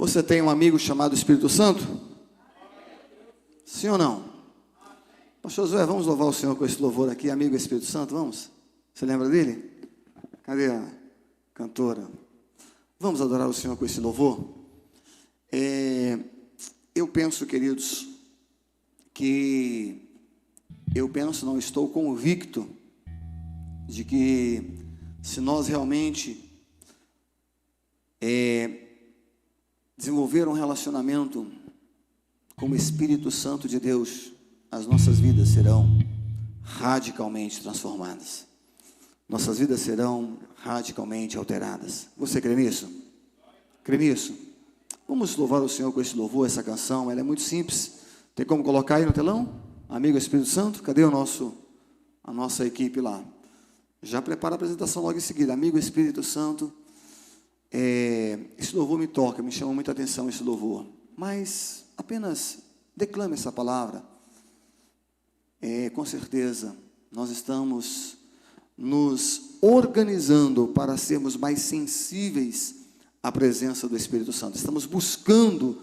Você tem um amigo chamado Espírito Santo? Sim ou não? Pastor Josué, vamos louvar o Senhor com esse louvor aqui, amigo Espírito Santo, vamos? Você lembra dele? Cadê a cantora? Vamos adorar o Senhor com esse louvor? Eu penso, queridos, não, estou convicto de que se nós realmente desenvolver um relacionamento com o Espírito Santo de Deus, as nossas vidas serão radicalmente transformadas. Nossas vidas serão radicalmente alteradas. Você crê nisso? Crê nisso? Vamos louvar o Senhor com esse louvor, essa canção. Ela é muito simples. Tem como colocar aí no telão? Amigo Espírito Santo, cadê a nossa equipe lá? Já prepara a apresentação logo em seguida. Amigo Espírito Santo, esse louvor me toca, me chama muita atenção esse louvor. Mas apenas declame essa palavra. Com certeza, nós estamos nos organizando para sermos mais sensíveis à presença do Espírito Santo. Estamos buscando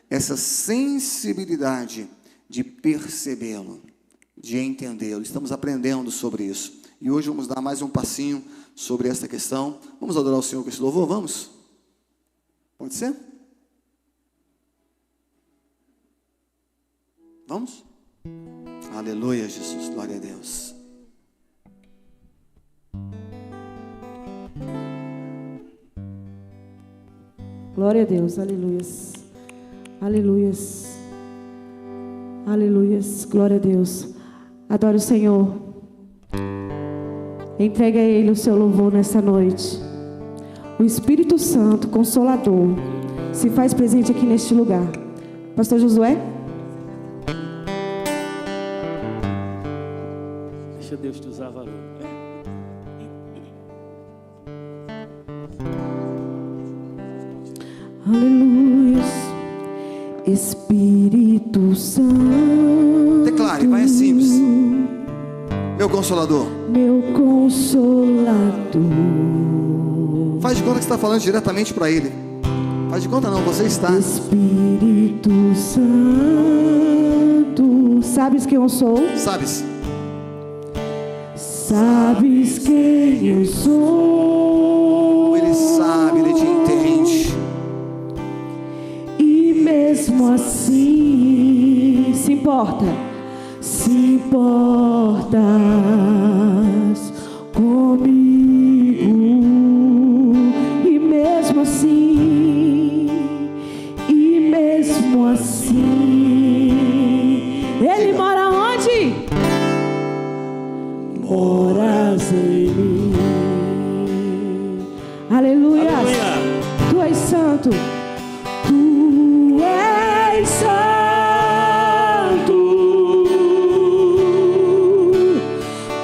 essa sensibilidade de percebê-lo, de entendê-lo. Estamos aprendendo sobre isso. E hoje vamos dar mais um passinho sobre esta questão. Vamos adorar o Senhor com esse louvor? Vamos? Pode ser? Vamos? Aleluia, Jesus. Glória a Deus. Glória a Deus, aleluias, aleluias, aleluias, glória a Deus. Adore o Senhor, entregue a Ele o seu louvor nessa noite. O Espírito Santo, Consolador, se faz presente aqui neste lugar. Pastor Josué? Deixa Deus te usar, varão. Aleluia, Espírito Santo. Declare, vai, é simples. Meu Consolador. Meu Consolador. Faz de conta que você está falando diretamente para Ele. Faz de conta não, você está. Espírito Santo. Sabes quem eu sou? Sabes? Sabes quem eu sou? Ele sabe, Ele te entende. E mesmo assim, se importas comigo. E mesmo assim, Ele mora onde? Moras em mim. Aleluia. Tu és santo. Tu és santo.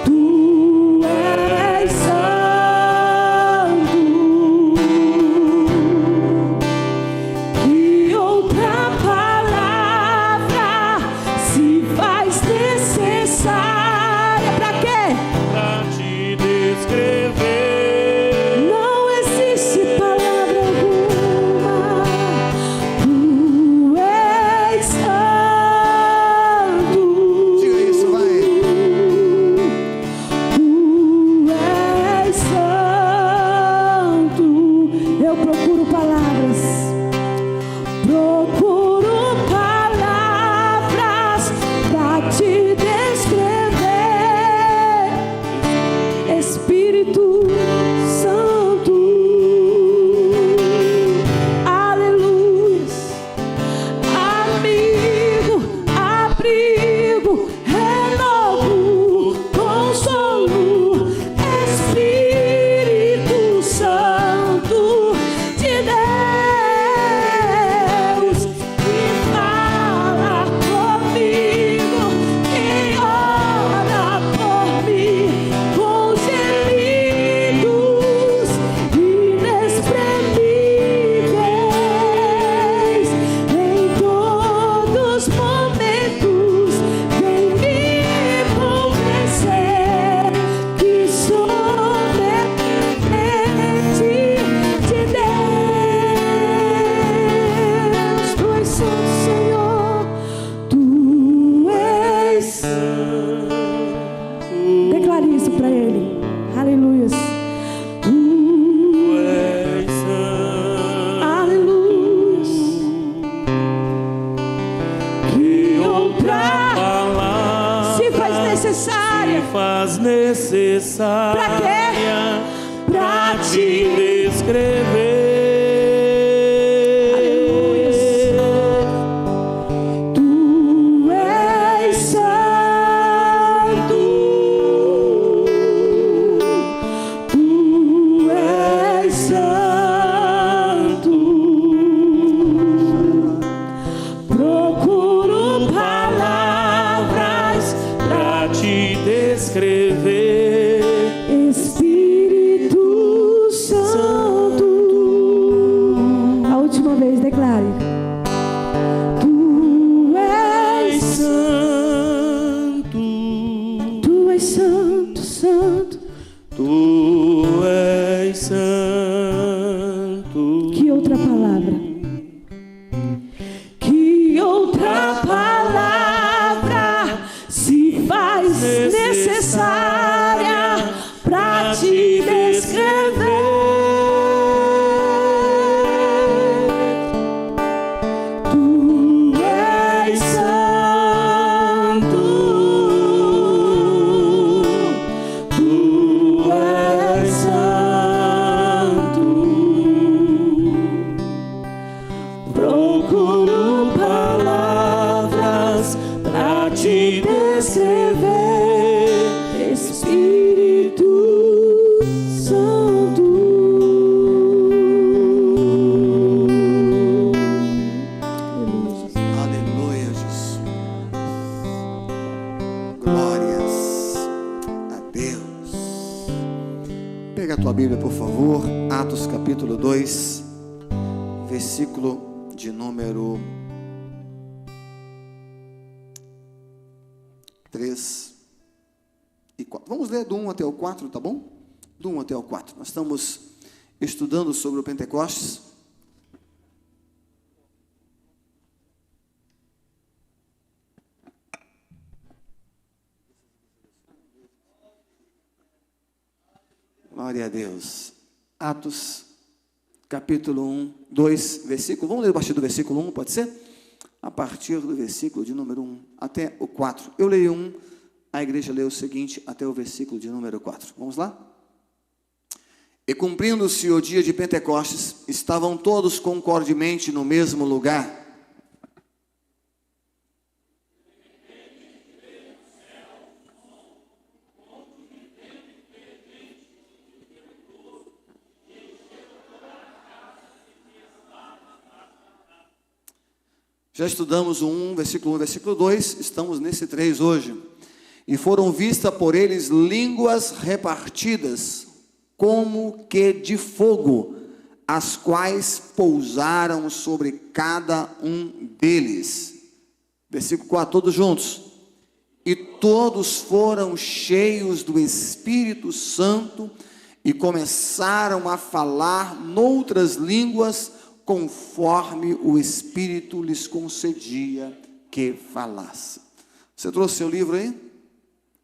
Tu és santo. Que outra palavra se faz necessária para quê? Pra te descrever. Não existe palavra alguma. Tu és faz necessária pra te descrever. Tu és santo, tu és santo. Procuro palavras Pra te descrever. Espírito Santo. A última vez, declare. Tu és Santo, Tu és santo, santo. tu és santo. Que outra palavra? Que outra palavra se faz necessária pra te descrever? Tu és santo, tu és santo. Procuro palavras pra te descrever, Espírito Santo. Aleluia, Jesus. Glórias a Deus. Pega a tua Bíblia, por favor. Atos capítulo 2, versículo de número 3 e 4. Vamos ler do 1 até o 4, tá bom? Do 1 até o 4. Nós estamos estudando sobre o Pentecostes. Glória a Deus. Atos, capítulo 1, 2, versículo. Vamos ler a partir do versículo 1, pode ser? A partir do versículo de número 1 até o 4. Eu leio 1, a igreja lê o seguinte até o versículo de número 4. Vamos lá? E cumprindo-se o dia de Pentecostes, estavam todos concordemente no mesmo lugar. Já estudamos o 1, versículo 1, versículo 2, estamos nesse 3 hoje. E foram vistas por eles línguas repartidas, como que de fogo, as quais pousaram sobre cada um deles. Versículo 4, todos juntos. E todos foram cheios do Espírito Santo e começaram a falar noutras línguas, conforme o Espírito lhes concedia que falasse. Você trouxe seu livro aí?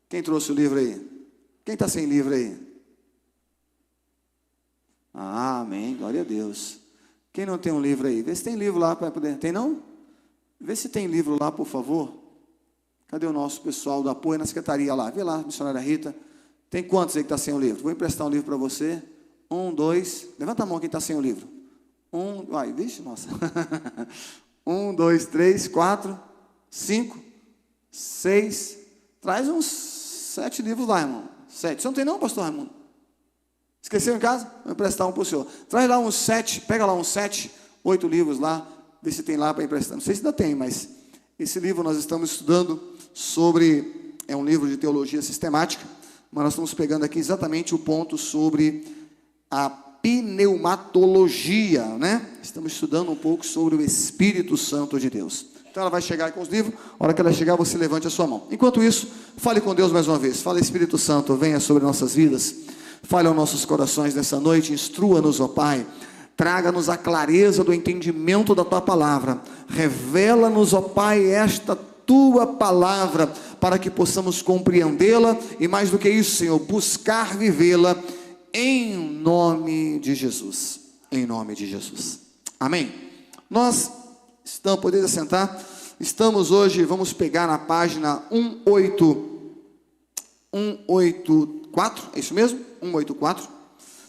Quem trouxe o livro aí? Quem está sem livro aí? Amém, glória a Deus. Quem não tem um livro aí? Vê se tem livro lá para poder. Tem não? Vê se tem livro lá, por favor. Cadê o nosso pessoal do apoio na secretaria lá? Vê lá, missionária Rita. Tem quantos aí que está sem o livro? Vou emprestar um livro para você. 1, 2. Levanta a mão quem está sem o livro. 1, ai, vixe, nossa. 1, 2, 3, 4, 5, 6. Traz uns 7 livros lá, irmão. 7. Você não tem não, pastor Raimundo? Esqueceu em casa? Vou emprestar um para o senhor. Traz lá uns 7, pega lá uns 7, 8 livros lá. Vê se tem lá para emprestar. Não sei se ainda tem, mas esse livro nós estamos estudando sobre, é um livro de teologia sistemática, mas nós estamos pegando aqui exatamente o ponto sobre a pneumatologia, né? Estamos estudando um pouco sobre o Espírito Santo de Deus. Então ela vai chegar aí com os livros, a hora que ela chegar você levante a sua mão. Enquanto isso, fale com Deus mais uma vez. Fala, Espírito Santo, venha sobre nossas vidas, fale aos nossos corações nessa noite, instrua-nos, ó Pai. Traga-nos a clareza do entendimento da Tua palavra. Revela-nos, ó Pai, esta Tua palavra, para que possamos compreendê-la e, mais do que isso, Senhor, buscar vivê-la em nome de Jesus. Em nome de Jesus. Amém. Nós estamos, podemos assentar, estamos hoje, vamos pegar na página 183 184, é isso mesmo? 184.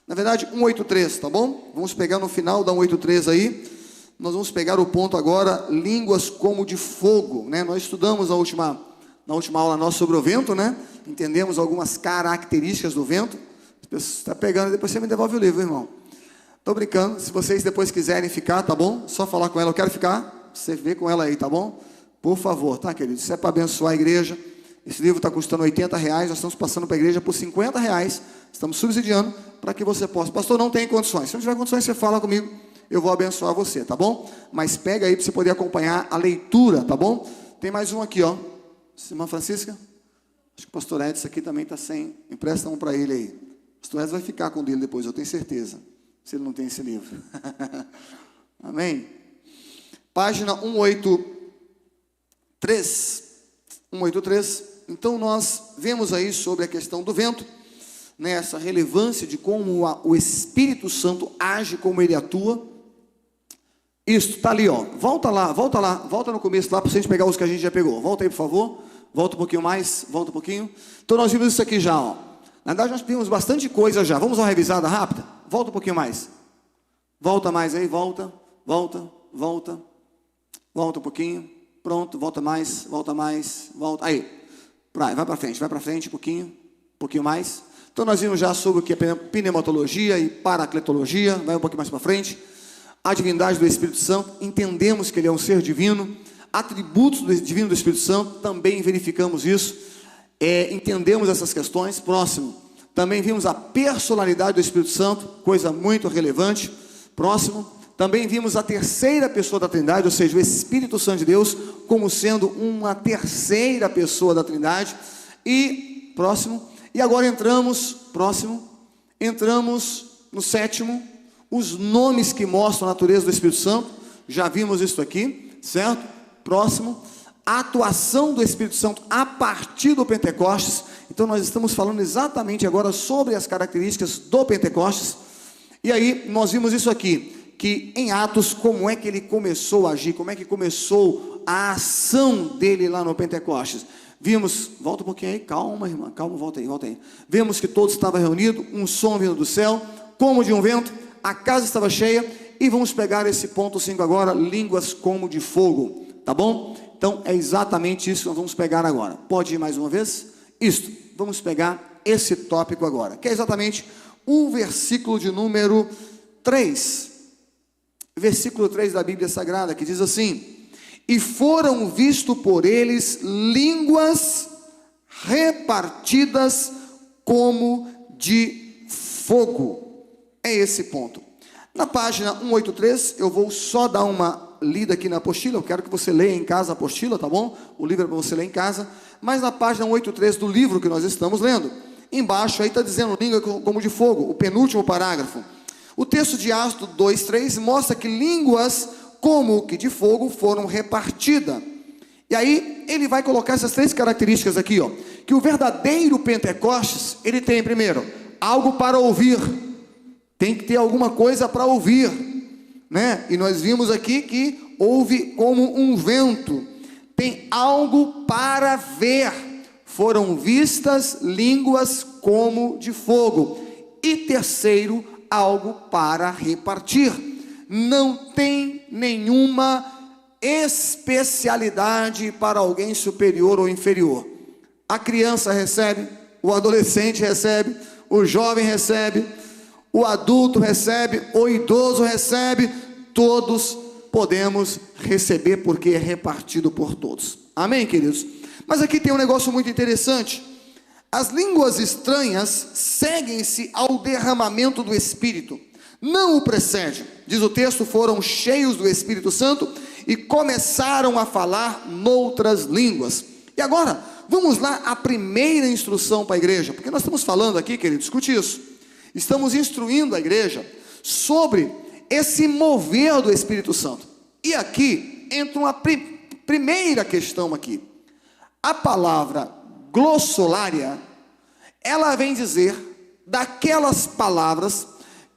Na verdade, 183, tá bom? Vamos pegar no final da 183 aí. Nós vamos pegar o ponto agora, línguas como de fogo, né? Nós estudamos na última aula nossa sobre o vento, né? Entendemos algumas características do vento. Você está pegando, depois você me devolve o livro, irmão. Estou brincando, se vocês depois quiserem ficar, tá bom? Só falar com ela, eu quero ficar, você vê com ela aí, tá bom? Por favor, tá, querido? Isso é para abençoar a igreja. Esse livro está custando R$80, nós estamos passando para a igreja por R$50, estamos subsidiando para que você possa. Pastor, não tem condições. Se não tiver condições, você fala comigo, eu vou abençoar você, tá bom? Mas pega aí para você poder acompanhar a leitura, tá bom? Tem mais um aqui, ó. Irmã Francisca? Acho que o pastor Edson aqui também está sem. Empresta um para ele aí. O pastor Edson vai ficar com o dele depois, eu tenho certeza. Se ele não tem esse livro. Amém? Página 183. 183. Então nós vemos aí sobre a questão do vento, né, essa relevância de como o Espírito Santo age, como ele atua. Isso, está ali, ó. Volta no começo lá, para a gente pegar os que a gente já pegou. Volta aí, por favor. Volta um pouquinho mais, volta um pouquinho. Então nós vimos isso aqui já, ó. Na verdade nós vimos bastante coisa já. Vamos dar uma revisada rápida? Volta um pouquinho mais. Volta mais aí, volta um pouquinho. Pronto, volta mais. Aí, vai para frente um pouquinho mais. Então nós vimos já sobre o que é pneumatologia e paracletologia, vai um pouquinho mais para frente. A divindade do Espírito Santo, entendemos que ele é um ser divino. Atributos do divino do Espírito Santo, também verificamos isso. Entendemos essas questões. Próximo, também vimos a personalidade do Espírito Santo, coisa muito relevante. Próximo, também vimos a terceira pessoa da Trindade, ou seja, o Espírito Santo de Deus, como sendo uma terceira pessoa da Trindade. E, próximo, e agora entramos no sétimo, os nomes que mostram a natureza do Espírito Santo. Já vimos isso aqui, certo? Próximo, a atuação do Espírito Santo a partir do Pentecostes. Então nós estamos falando exatamente agora sobre as características do Pentecostes. E aí nós vimos isso aqui, que em Atos, como é que ele começou a agir, como é que começou a ação dele lá no Pentecostes. Vimos, volta um pouquinho aí, calma irmã, calma, volta aí. Vemos que todos estavam reunidos, um som vindo do céu, como de um vento, a casa estava cheia. E vamos pegar esse ponto 5 agora, línguas como de fogo, tá bom? Então é exatamente isso que nós vamos pegar agora. Pode ir mais uma vez? Isso, vamos pegar esse tópico agora, que é exatamente o versículo de número 3. Versículo 3 da Bíblia Sagrada, que diz assim: e foram vistos por eles línguas repartidas como de fogo. É esse ponto. Na página 183, eu vou só dar uma lida aqui na apostila. Eu quero que você leia em casa a apostila, tá bom? O livro é para você ler em casa. Mas na página 183 do livro que nós estamos lendo, embaixo aí está dizendo língua como de fogo, o penúltimo parágrafo. O texto de Atos 2:3 mostra que línguas como que de fogo foram repartidas. E aí ele vai colocar essas 3 características aqui, ó, que o verdadeiro Pentecostes, ele tem primeiro algo para ouvir. Tem que ter alguma coisa para ouvir, né? E nós vimos aqui que ouve como um vento. Tem algo para ver. Foram vistas línguas como de fogo. E terceiro, algo para repartir. Não tem nenhuma especialidade para alguém superior ou inferior. A criança recebe, o adolescente recebe, o jovem recebe, o adulto recebe, o idoso recebe, todos podemos receber, porque é repartido por todos. Amém, queridos? Mas aqui tem um negócio muito interessante. As línguas estranhas seguem-se ao derramamento do Espírito, não o precede. Diz o texto, foram cheios do Espírito Santo e começaram a falar noutras línguas. E agora, vamos lá a primeira instrução para a igreja, porque nós estamos falando aqui, querido, escute isso. Estamos instruindo a igreja sobre esse mover do Espírito Santo. E aqui entra uma primeira questão aqui. A palavra glossolalia, ela vem dizer daquelas palavras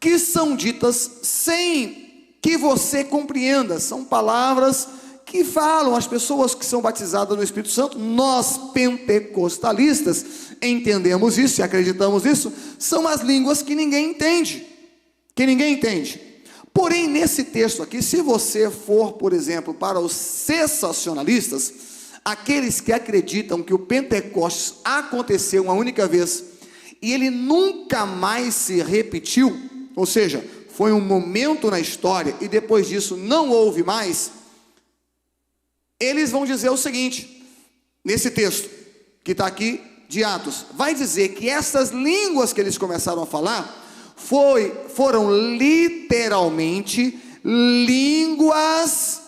que são ditas sem que você compreenda. São palavras que falam as pessoas que são batizadas no Espírito Santo. Nós pentecostalistas entendemos isso e acreditamos nisso. São as línguas que ninguém entende, Porém, nesse texto aqui, se você for, por exemplo, para os sensacionalistas, aqueles que acreditam que o Pentecostes aconteceu uma única vez e ele nunca mais se repetiu, ou seja, foi um momento na história e depois disso não houve mais, eles vão dizer o seguinte, nesse texto que está aqui de Atos, vai dizer que essas línguas que eles começaram a falar foram literalmente línguas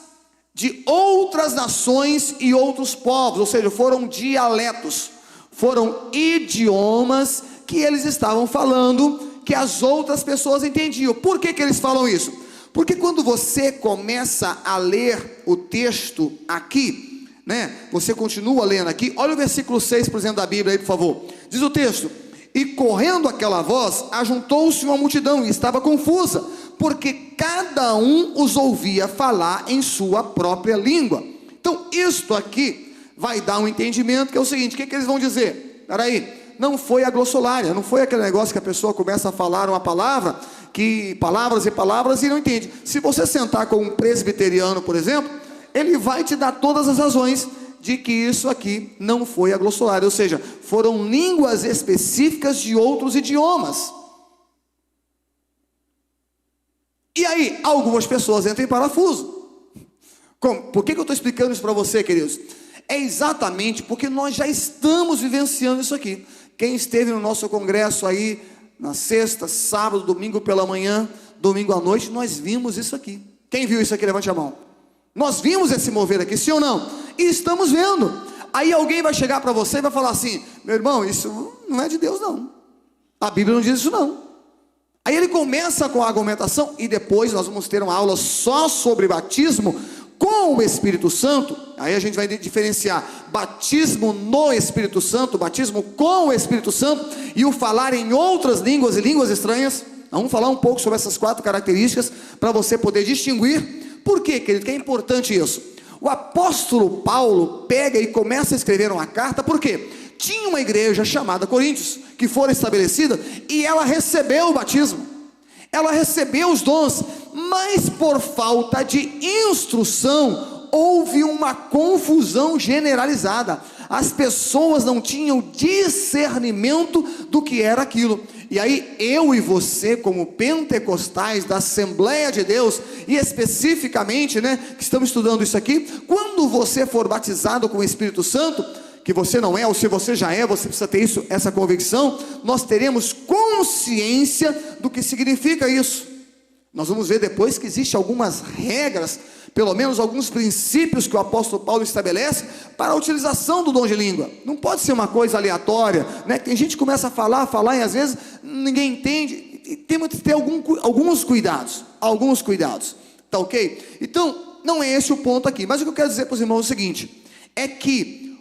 de outras nações e outros povos, ou seja, foram dialetos, foram idiomas que eles estavam falando, que as outras pessoas entendiam. Por que eles falam isso? Porque quando você começa a ler o texto aqui, você continua lendo aqui, olha o versículo 6, por exemplo, da Bíblia aí, por favor. Diz o texto: e correndo aquela voz, ajuntou-se uma multidão e estava confusa, porque cada um os ouvia falar em sua própria língua. Então, isto aqui vai dar um entendimento que é o seguinte: o que eles vão dizer? Peraí, não foi a glossolária, não foi aquele negócio que a pessoa começa a falar uma palavra, que palavras e palavras e não entende. Se você sentar com um presbiteriano, por exemplo, ele vai te dar todas as razões de que isso aqui não foi a glossolária, ou seja, foram línguas específicas de outros idiomas. E aí, algumas pessoas entram em parafuso. Por que eu estou explicando isso para você, queridos? É exatamente porque nós já estamos vivenciando isso aqui. Quem esteve no nosso congresso aí, na sexta, sábado, domingo pela manhã, domingo à noite, nós vimos isso aqui. Quem viu isso aqui, levante a mão. Nós vimos esse mover aqui, sim ou não? E estamos vendo. Aí alguém vai chegar para você e vai falar assim: meu irmão, isso não é de Deus não, a Bíblia não diz isso não. Aí ele começa com a argumentação, e depois nós vamos ter uma aula só sobre batismo com o Espírito Santo. Aí a gente vai diferenciar batismo no Espírito Santo, batismo com o Espírito Santo, e o falar em outras línguas e línguas estranhas. Vamos falar um pouco sobre essas 4 características, para você poder distinguir. Por quê, querido, que é importante isso? O apóstolo Paulo pega e começa a escrever uma carta, por quê? Tinha uma igreja chamada Coríntios, que foi estabelecida, e ela recebeu o batismo, ela recebeu os dons, mas por falta de instrução, houve uma confusão generalizada. As pessoas não tinham discernimento do que era aquilo. E aí eu e você, como pentecostais da Assembleia de Deus, e especificamente, que estamos estudando isso aqui, quando você for batizado com o Espírito Santo, que você não é, ou se você já é, você precisa ter essa convicção, nós teremos consciência do que significa isso. Nós vamos ver depois que existem algumas regras, pelo menos alguns princípios que o apóstolo Paulo estabelece para a utilização do dom de língua. Não pode ser uma coisa aleatória, Tem gente que começa a falar e às vezes ninguém entende, e temos que ter alguns cuidados, tá ok? Então, não é esse o ponto aqui, mas o que eu quero dizer para os irmãos é o seguinte, é que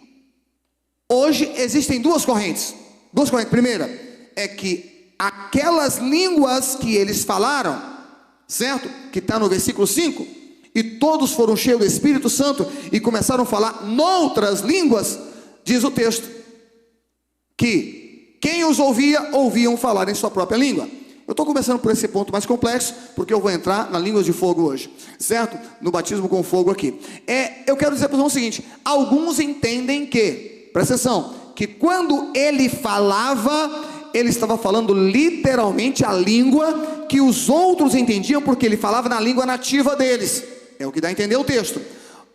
hoje existem duas correntes. Primeira, é que aquelas línguas que eles falaram, certo? Que está no versículo 5, e todos foram cheios do Espírito Santo e começaram a falar noutras línguas, diz o texto, que quem os ouviam falar em sua própria língua. Eu estou começando por esse ponto mais complexo, porque eu vou entrar na língua de fogo hoje, certo? No batismo com fogo aqui. Eu quero dizer para vocês o seguinte: alguns entendem que, presta atenção, que quando ele falava, ele estava falando literalmente a língua que os outros entendiam, porque ele falava na língua nativa deles. É o que dá a entender o texto.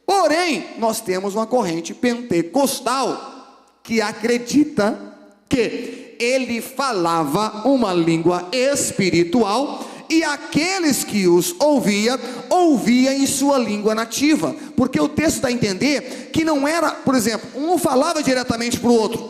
Porém, nós temos uma corrente pentecostal que acredita que ele falava uma língua espiritual, e aqueles que os ouvia em sua língua nativa, porque o texto dá a entender que não era, por exemplo, um não falava diretamente para o outro.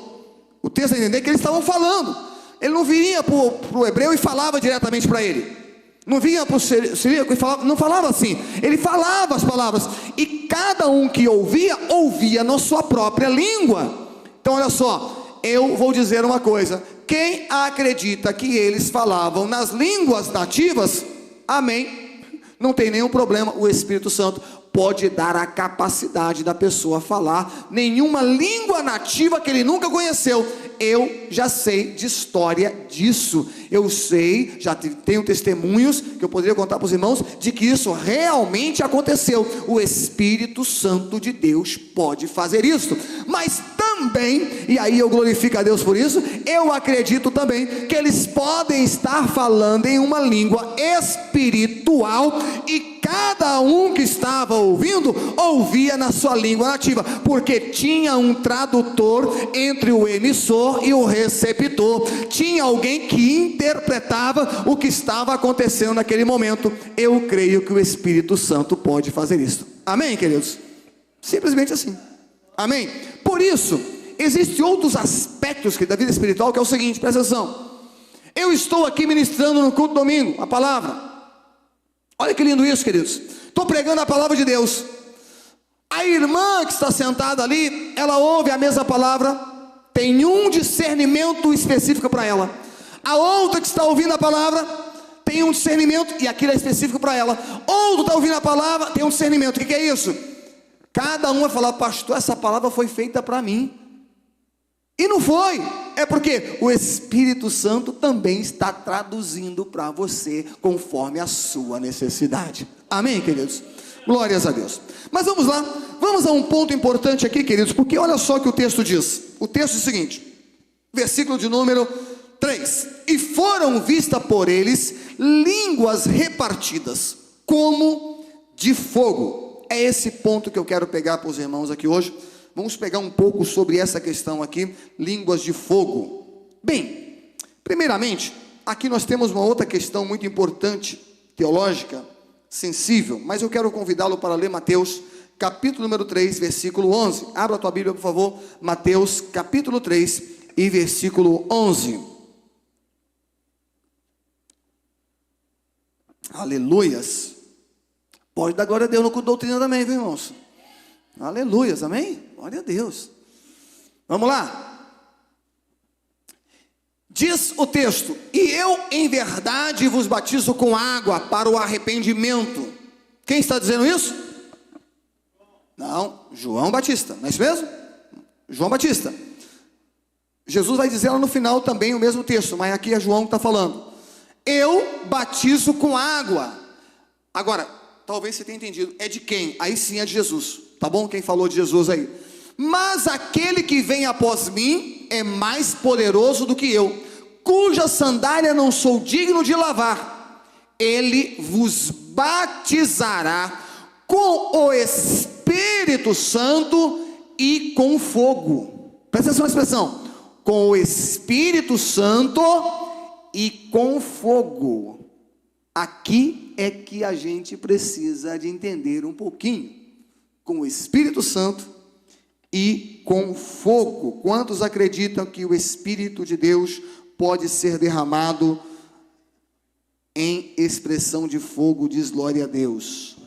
O texto dá a entender que eles estavam falando. Ele não vinha para o hebreu e falava diretamente para ele, não vinha para o siríaco e falava, não falava assim. Ele falava as palavras, e cada um que ouvia na sua própria língua. Então olha só, eu vou dizer uma coisa: quem acredita que eles falavam nas línguas nativas, amém, não tem nenhum problema, o Espírito Santo pode dar a capacidade da pessoa falar nenhuma língua nativa que ele nunca conheceu. Eu já sei de história disso. Eu sei, já tenho testemunhos que eu poderia contar para os irmãos de que isso realmente aconteceu. O Espírito Santo de Deus pode fazer isso. Mas também, e aí eu glorifico a Deus por isso, eu acredito também que eles podem estar falando em uma língua espiritual e cada um que estava ouvindo, ouvia na sua língua nativa, porque tinha um tradutor entre o emissor e o receptor, tinha alguém que interpretava o que estava acontecendo naquele momento. Eu creio que o Espírito Santo pode fazer isso. Amém, queridos? Simplesmente assim. Amém? Por isso, existem outros aspectos da vida espiritual, que é o seguinte, presta atenção. Eu estou aqui ministrando no culto domingo, a palavra. Olha que lindo isso, queridos. Estou pregando a palavra de Deus. A irmã que está sentada ali, ela ouve a mesma palavra, tem um discernimento específico para ela. A outra que está ouvindo a palavra tem um discernimento, e aquilo é específico para ela. Outro está ouvindo a palavra, tem um discernimento. O que é isso? Cada um vai falar: pastor, essa palavra foi feita para mim. E não foi, é porque o Espírito Santo também está traduzindo para você conforme a sua necessidade. Amém, queridos? Glórias a Deus. Mas vamos lá, vamos a um ponto importante aqui, queridos, porque olha só o que o texto diz. O texto diz o seguinte, versículo de número 3: e foram vistas por eles línguas repartidas como de fogo. É esse ponto que eu quero pegar para os irmãos aqui hoje. Vamos pegar um pouco sobre essa questão aqui, línguas de fogo. Bem, primeiramente, aqui nós temos uma outra questão muito importante, teológica, sensível, mas eu quero convidá-lo para ler Mateus, capítulo número 3, versículo 11. Abra a tua Bíblia, por favor, Mateus, capítulo 3 e versículo 11. Aleluias. Pode dar glória a Deus no culto doutrina também, viu, irmãos? Aleluias, amém? Glória a Deus. Vamos lá. Diz o texto: e eu em verdade vos batizo com água para o arrependimento. Quem está dizendo isso? Não, João Batista, não é isso mesmo? João Batista. Jesus vai dizer lá no final também o mesmo texto, mas aqui é João que está falando. Eu batizo com água. Agora, talvez você tenha entendido, é de quem? Aí sim é de Jesus, tá bom? Quem falou de Jesus aí? Mas aquele que vem após mim é mais poderoso do que eu, cuja sandália não sou digno de lavar. Ele vos batizará com o Espírito Santo e com fogo. Presta atenção na expressão: com o Espírito Santo e com fogo. Aqui é que a gente precisa de entender um pouquinho. Com o Espírito Santo e com fogo. Quantos acreditam que o Espírito de Deus pode ser derramado em expressão de fogo? Diz glória a Deus.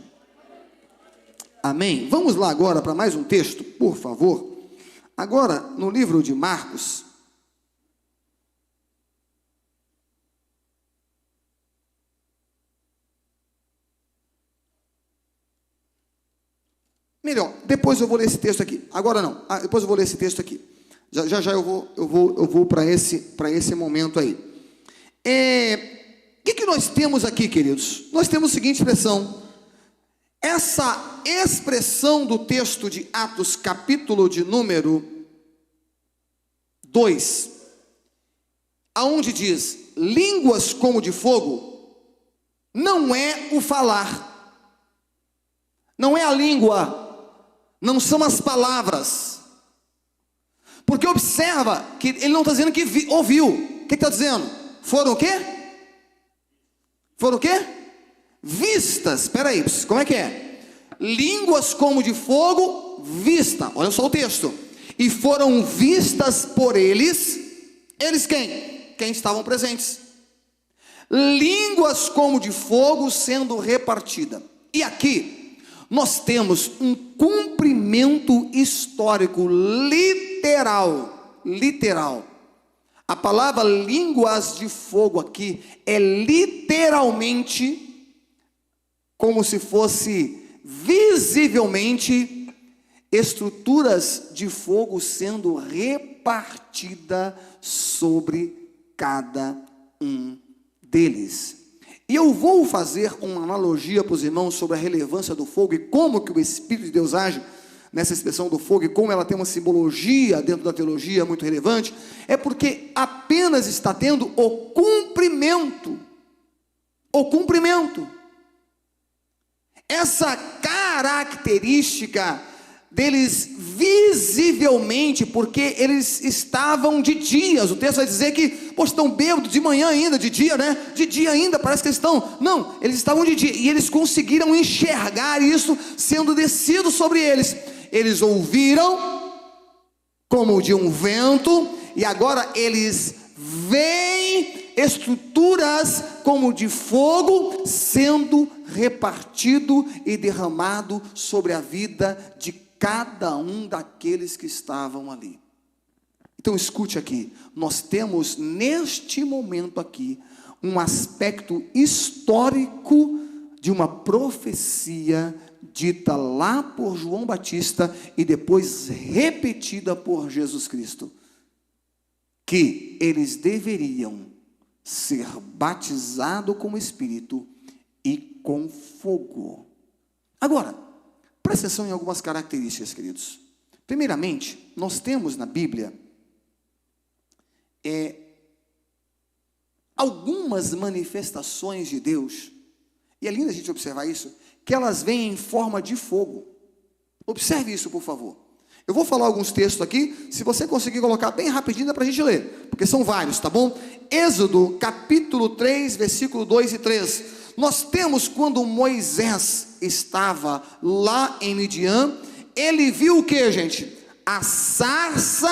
Amém? Vamos lá agora para mais um texto, por favor. Agora, no livro de Marcos. Melhor, depois eu vou ler esse texto aqui. Agora não, depois eu vou ler esse texto aqui. Já eu vou para esse momento aí. O que nós temos aqui, queridos? Nós temos a seguinte expressão. Essa expressão do texto de Atos, capítulo de número 2, aonde diz línguas como de fogo, não é o falar, não é a língua, não são as palavras, porque observa que ele não está dizendo que ouviu. O que está dizendo? Foram o quê? Foram o quê? Vistas. Espera aí, como é que é? Línguas como de fogo, vista. Olha só o texto. E foram vistas por eles. Eles quem? Quem estavam presentes. Línguas como de fogo sendo repartida. E aqui nós temos um cumprimento histórico literal. A palavra línguas de fogo aqui é literalmente como se fosse visivelmente estruturas de fogo sendo repartidas sobre cada um deles. E eu vou fazer uma analogia para os irmãos sobre a relevância do fogo e como que o Espírito de Deus age nessa expressão do fogo e como ela tem uma simbologia dentro da teologia muito relevante. É porque apenas está tendo o cumprimento. Essa característica deles visivelmente, porque eles estavam de dias. O texto vai dizer que, estão bêbados de manhã ainda, de dia, né? De dia ainda, parece que eles estão. Não, eles estavam de dia, e eles conseguiram enxergar isso sendo descido sobre eles. Eles ouviram como de um vento, e agora eles veem estruturas como de fogo sendo repartido e derramado sobre a vida de cada um daqueles que estavam ali. Então escute aqui, nós temos neste momento aqui um aspecto histórico de uma profecia dita lá por João Batista e depois repetida por Jesus Cristo, que eles deveriam ser batizados com o Espírito e com fogo. Agora, presta atenção em algumas características, queridos. Primeiramente, nós temos na Bíblia algumas manifestações de Deus, e é lindo a gente observar isso, que elas vêm em forma de fogo. Observe isso, por favor. Eu vou falar alguns textos aqui, se você conseguir colocar bem rapidinho, dá para a gente ler, porque são vários, tá bom? Êxodo, capítulo 3, versículo 2 e 3. Nós temos quando Moisés estava lá em Midian, ele viu o que, gente? A sarça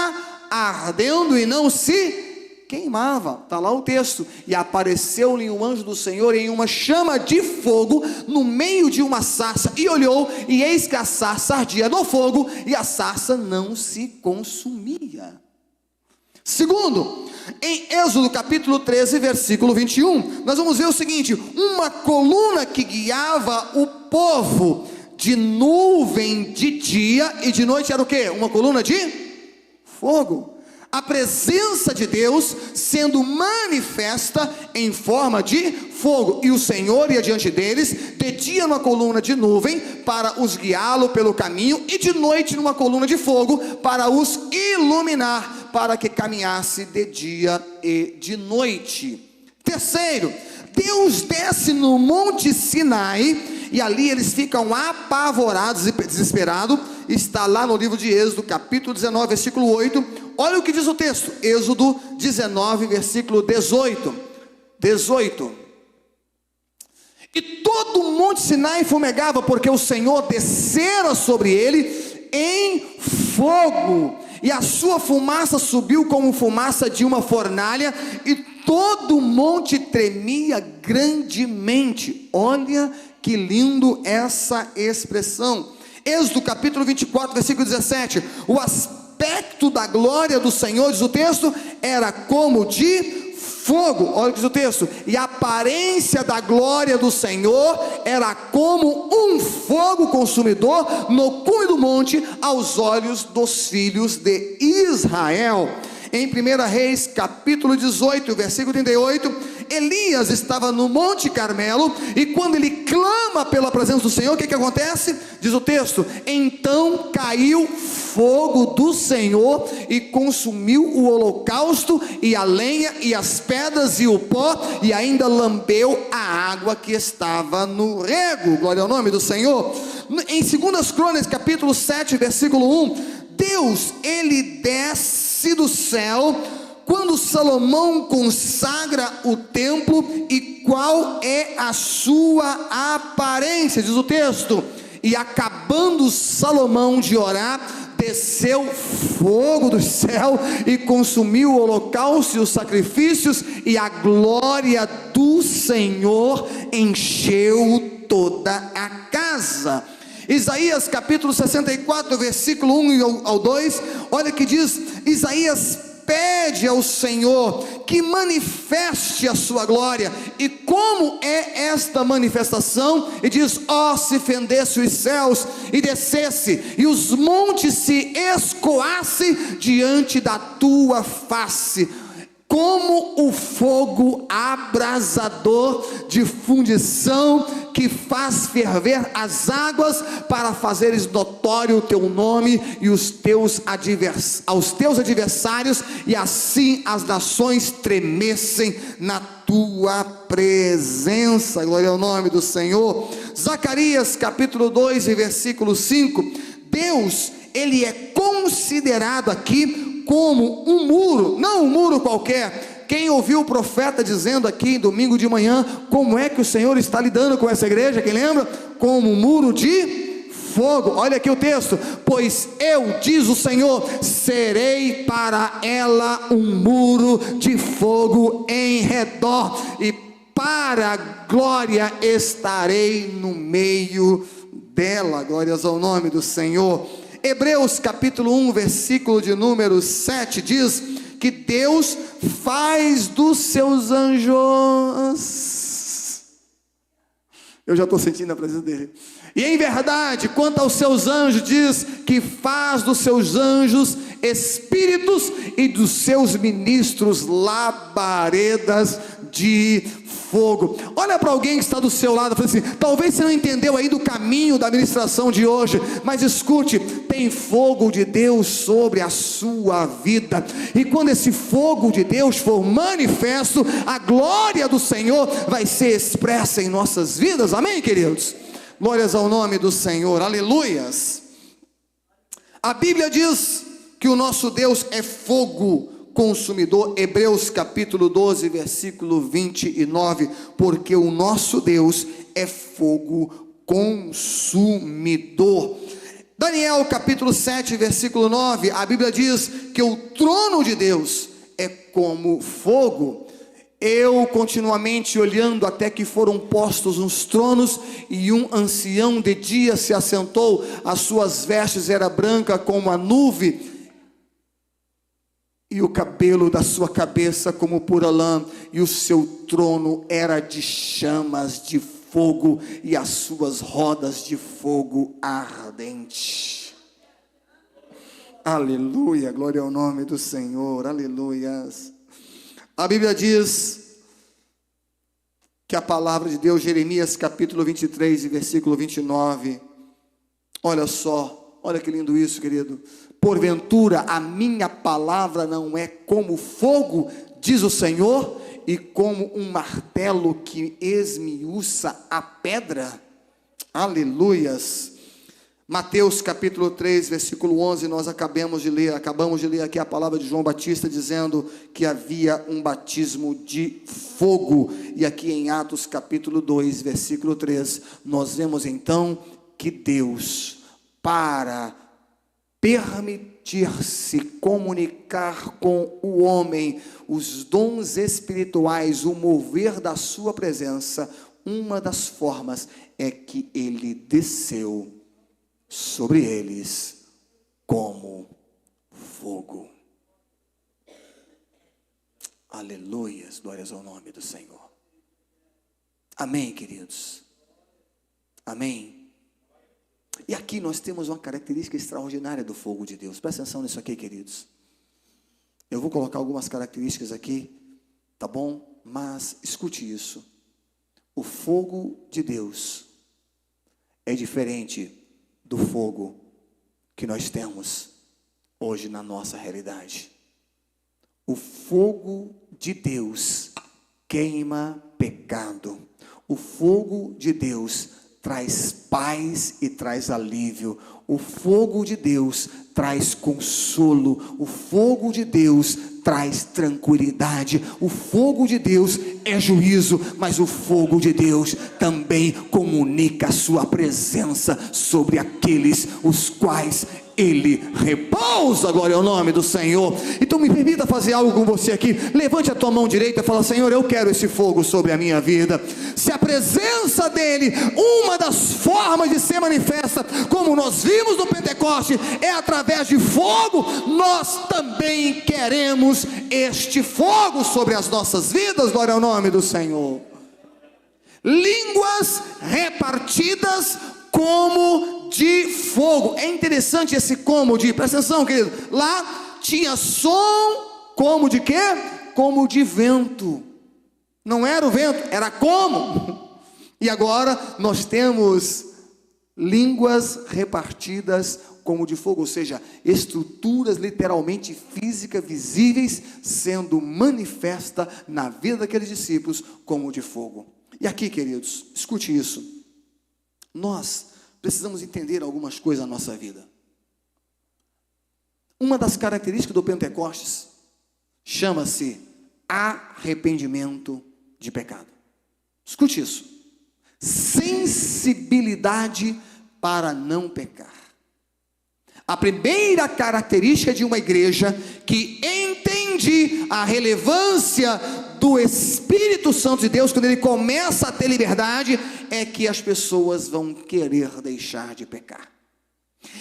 ardendo e não se queimava, está lá o texto. E apareceu-lhe um anjo do Senhor em uma chama de fogo no meio de uma sarça, e olhou, e eis que a sarça ardia no fogo, e a sarça não se consumia. Segundo, em Êxodo capítulo 13, versículo 21, nós vamos ver o seguinte: uma coluna que guiava o povo de nuvem de dia, e de noite era o quê? Uma coluna de fogo. A presença de Deus sendo manifesta em forma de fogo, e o Senhor ia diante deles, de dia numa coluna de nuvem, para os guiá-lo pelo caminho, e de noite numa coluna de fogo, para os iluminar, para que caminhasse de dia e de noite. Terceiro, Deus desce no Monte Sinai, e ali eles ficam apavorados e desesperados. Está lá no livro de Êxodo, capítulo 19, versículo 8. Olha o que diz o texto, Êxodo 19, versículo 18. E todo o Monte Sinai fumegava, porque o Senhor descera sobre ele em fogo, e a sua fumaça subiu como fumaça de uma fornalha, e todo o monte tremia grandemente. Olha que lindo essa expressão. Êxodo capítulo 24, versículo 17. O aspecto da glória do Senhor, diz o texto, era como de fogo. Olha o que diz o texto: e a aparência da glória do Senhor era como um fogo consumidor no cume do monte, aos olhos dos filhos de Israel. Em 1 Reis capítulo 18, versículo 38, Elias estava no Monte Carmelo, e quando ele clama pela presença do Senhor, o que acontece? Diz o texto: então caiu fogo do Senhor e consumiu o holocausto e a lenha e as pedras e o pó, e ainda lambeu a água que estava no rego. Glória ao nome do Senhor. Em 2 Crônicas capítulo 7, versículo 1, Deus, ele desce do céu quando Salomão consagra o templo. E qual é a sua aparência? Diz o texto: e acabando Salomão de orar, desceu fogo do céu e consumiu o holocausto e os sacrifícios, e a glória do Senhor encheu toda a casa. Isaías capítulo 64, versículo 1 ao 2, olha que diz Isaías: pede ao Senhor que manifeste a sua glória. E como é esta manifestação? E diz: ó, se fendesse os céus e descesse, e os montes se escoassem diante da tua face, como o fogo abrasador de fundição que faz ferver as águas, para fazeres notório o teu nome e aos teus adversários, e assim as nações tremessem na tua presença. Glória ao nome do Senhor. Zacarias capítulo 2 e versículo 5. Deus, ele é considerado aqui como um muro, não um muro qualquer. Quem ouviu o profeta dizendo aqui domingo de manhã como é que o Senhor está lidando com essa igreja? Quem lembra? Como um muro de fogo. Olha aqui o texto: pois eu, diz o Senhor, serei para ela um muro de fogo em redor, e para a glória estarei no meio dela. Glórias ao nome do Senhor. Hebreus capítulo 1 versículo de número 7 diz que Deus faz dos seus anjos, eu já estou sentindo a presença dele, e em verdade, quanto aos seus anjos, diz que faz dos seus anjos espíritos e dos seus ministros labaredas de fogo. Olha para alguém que está do seu lado e fala assim: talvez você não entendeu ainda o caminho da ministração de hoje, mas escute, tem fogo de Deus sobre a sua vida, e quando esse fogo de Deus for manifesto, a glória do Senhor vai ser expressa em nossas vidas. Amém, queridos? Glórias ao nome do Senhor, aleluias. A Bíblia diz que o nosso Deus é fogo consumidor. Hebreus capítulo 12 versículo 29, porque o nosso Deus é fogo consumidor. Daniel capítulo 7 versículo 9, a Bíblia diz que o trono de Deus é como fogo. Eu continuamente olhando, até que foram postos uns tronos, e um ancião de dia se assentou, as suas vestes era branca como a nuvem, e o cabelo da sua cabeça como pura lã, e o seu trono era de chamas de fogo, e as suas rodas de fogo ardente. Aleluia, glória ao nome do Senhor, aleluias. A Bíblia diz que a palavra de Deus, Jeremias capítulo 23 e versículo 29, olha só, olha que lindo isso, querido. Porventura a minha palavra não é como fogo, diz o Senhor, e como um martelo que esmiuça a pedra. Aleluias. Mateus capítulo 3 versículo 11, nós acabamos de ler aqui a palavra de João Batista dizendo que havia um batismo de fogo. E aqui em Atos capítulo 2 versículo 3, nós vemos então que Deus, para permitir-se comunicar com o homem os dons espirituais, o mover da sua presença, uma das formas é que ele desceu sobre eles como fogo. Aleluias, glórias ao nome do Senhor. Amém, queridos? Amém? E aqui nós temos uma característica extraordinária do fogo de Deus. Presta atenção nisso aqui, queridos. Eu vou colocar algumas características aqui, tá bom? Mas escute isso. O fogo de Deus é diferente do fogo que nós temos hoje na nossa realidade. O fogo de Deus queima pecado. O fogo de Deus traz paz e traz alívio. O fogo de Deus traz consolo. O fogo de Deus traz tranquilidade. O fogo de Deus é juízo, mas o fogo de Deus também comunica a sua presença sobre aqueles os quais Ele repousa, glória ao nome do Senhor. Então me permita fazer algo com você aqui. Levante a tua mão direita e fala: Senhor, eu quero esse fogo sobre a minha vida. Se a presença dele, uma das formas de ser manifesta, como nós vimos no Pentecoste, é através de fogo, nós também queremos este fogo sobre as nossas vidas, glória ao nome do Senhor. Línguas repartidas como de fogo. É interessante esse como de, presta atenção, querido. Lá tinha som como de quê? Como de vento. Não era o vento, era como. E agora nós temos línguas repartidas como de fogo, ou seja, estruturas literalmente físicas visíveis sendo manifesta na vida daqueles discípulos como de fogo. E aqui, queridos, escute isso. Nós precisamos entender algumas coisas na nossa vida. Uma das características do Pentecostes chama-se arrependimento de pecado. Escute isso. Sensibilidade para não pecar. A primeira característica de uma igreja que entende a relevância do Espírito Santo de Deus, quando ele começa a ter liberdade, é que as pessoas vão querer deixar de pecar.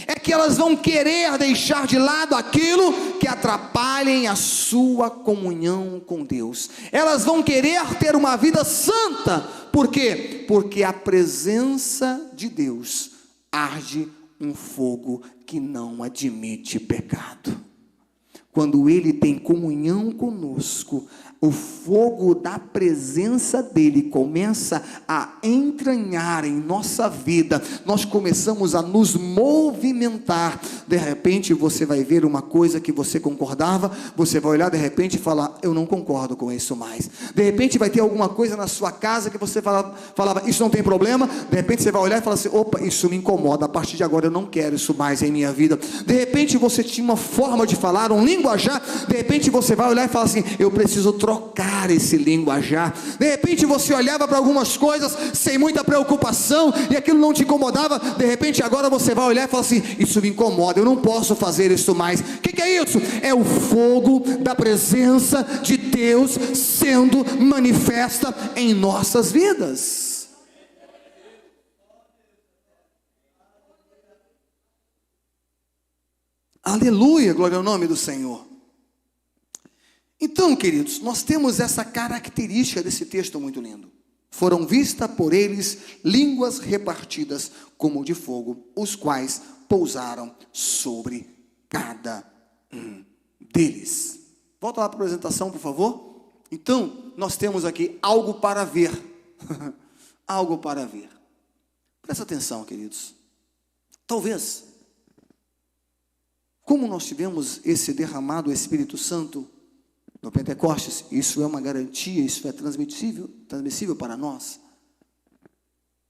É que elas vão querer deixar de lado aquilo que atrapalhem a sua comunhão com Deus. Elas vão querer ter uma vida santa. Por quê? Porque a presença de Deus arde um fogo que não admite pecado. Quando ele tem comunhão conosco, o fogo da presença dele começa a entranhar em nossa vida, nós começamos a nos movimentar. De repente você vai ver uma coisa que você concordava, você vai olhar de repente e falar: eu não concordo com isso mais. De repente vai ter alguma coisa na sua casa que você falava, isso não tem problema. De repente você vai olhar e falar assim: opa, isso me incomoda, a partir de agora eu não quero isso mais em minha vida. De repente você tinha uma forma de falar, um linguajar, de repente você vai olhar e falar assim: eu preciso trocar esse linguajar. De repente você olhava para algumas coisas sem muita preocupação e aquilo não te incomodava. De repente agora você vai olhar e falar assim: isso me incomoda, eu não posso fazer isso mais. O que é isso? É o fogo da presença de Deus sendo manifesta em nossas vidas. Aleluia, glória ao nome do Senhor. Então, queridos, nós temos essa característica desse texto muito lindo. Foram vistas por eles línguas repartidas como de fogo, os quais pousaram sobre cada um deles. Volta lá para a apresentação, por favor. Então, nós temos aqui algo para ver. Algo para ver. Presta atenção, queridos. Talvez, como nós tivemos esse derramado Espírito Santo no Pentecostes, isso é uma garantia, isso é transmissível para nós.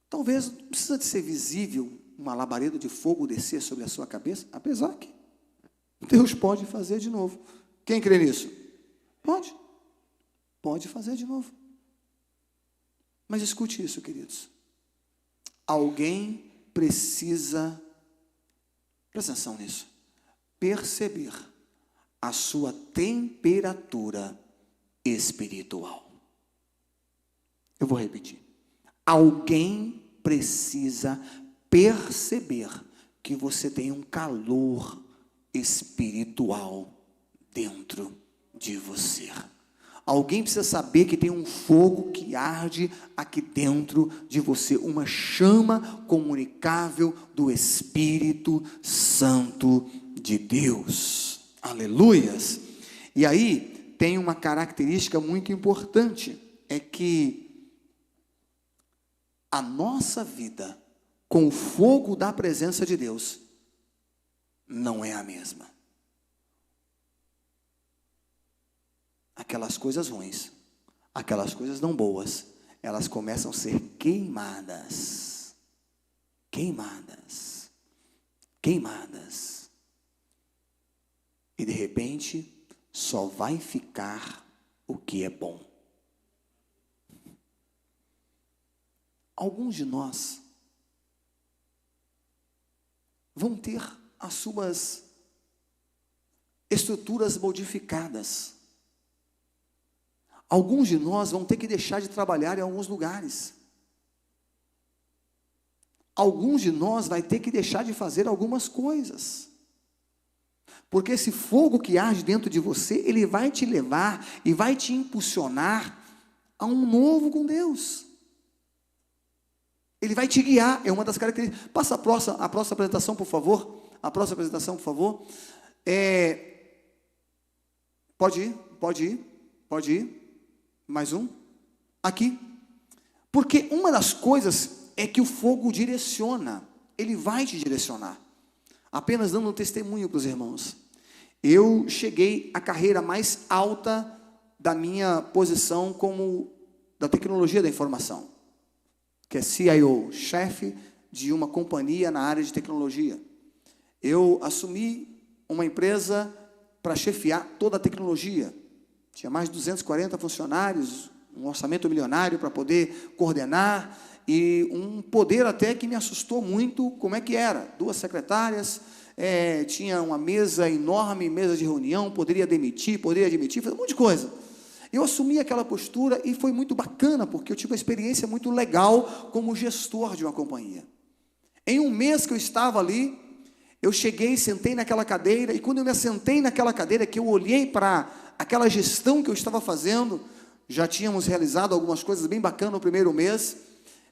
Talvez não precisa de ser visível uma labareda de fogo descer sobre a sua cabeça, apesar que Deus pode fazer de novo. Quem crê nisso? Pode fazer de novo. Mas escute isso, queridos. Alguém precisa, presta atenção nisso, perceber a sua temperatura espiritual. Eu vou repetir. Alguém precisa perceber que você tem um calor espiritual dentro de você. Alguém precisa saber que tem um fogo que arde aqui dentro de você, uma chama comunicável do Espírito Santo de Deus. Aleluias. E aí tem uma característica muito importante, é que a nossa vida com o fogo da presença de Deus não é a mesma. Aquelas coisas ruins, aquelas coisas não boas, elas começam a ser queimadas. E de repente, só vai ficar o que é bom. Alguns de nós vão ter as suas estruturas modificadas. Alguns de nós vão ter que deixar de trabalhar em alguns lugares. Alguns de nós vai ter que deixar de fazer algumas coisas. Porque esse fogo que arde dentro de você, ele vai te levar e vai te impulsionar a um novo com Deus. Ele vai te guiar, é uma das características. Passa a próxima apresentação, por favor. A próxima apresentação, por favor. Pode ir. Mais um. Aqui. Porque uma das coisas é que o fogo direciona. Ele vai te direcionar. Apenas dando um testemunho para os irmãos. Eu cheguei à carreira mais alta da minha posição como da tecnologia da informação, que é CIO, chefe de uma companhia na área de tecnologia. Eu assumi uma empresa para chefiar toda a tecnologia. Tinha mais de 240 funcionários, um orçamento milionário para poder coordenar, e um poder até que me assustou muito. Como é que era? 2 secretárias, tinha uma mesa enorme, mesa de reunião, poderia admitir, fazer um monte de coisa. Eu assumi aquela postura e foi muito bacana, porque eu tive uma experiência muito legal como gestor de uma companhia. Em um mês que eu estava ali, eu cheguei, sentei naquela cadeira, e quando eu me assentei naquela cadeira, que eu olhei para aquela gestão que eu estava fazendo, já tínhamos realizado algumas coisas bem bacanas no primeiro mês.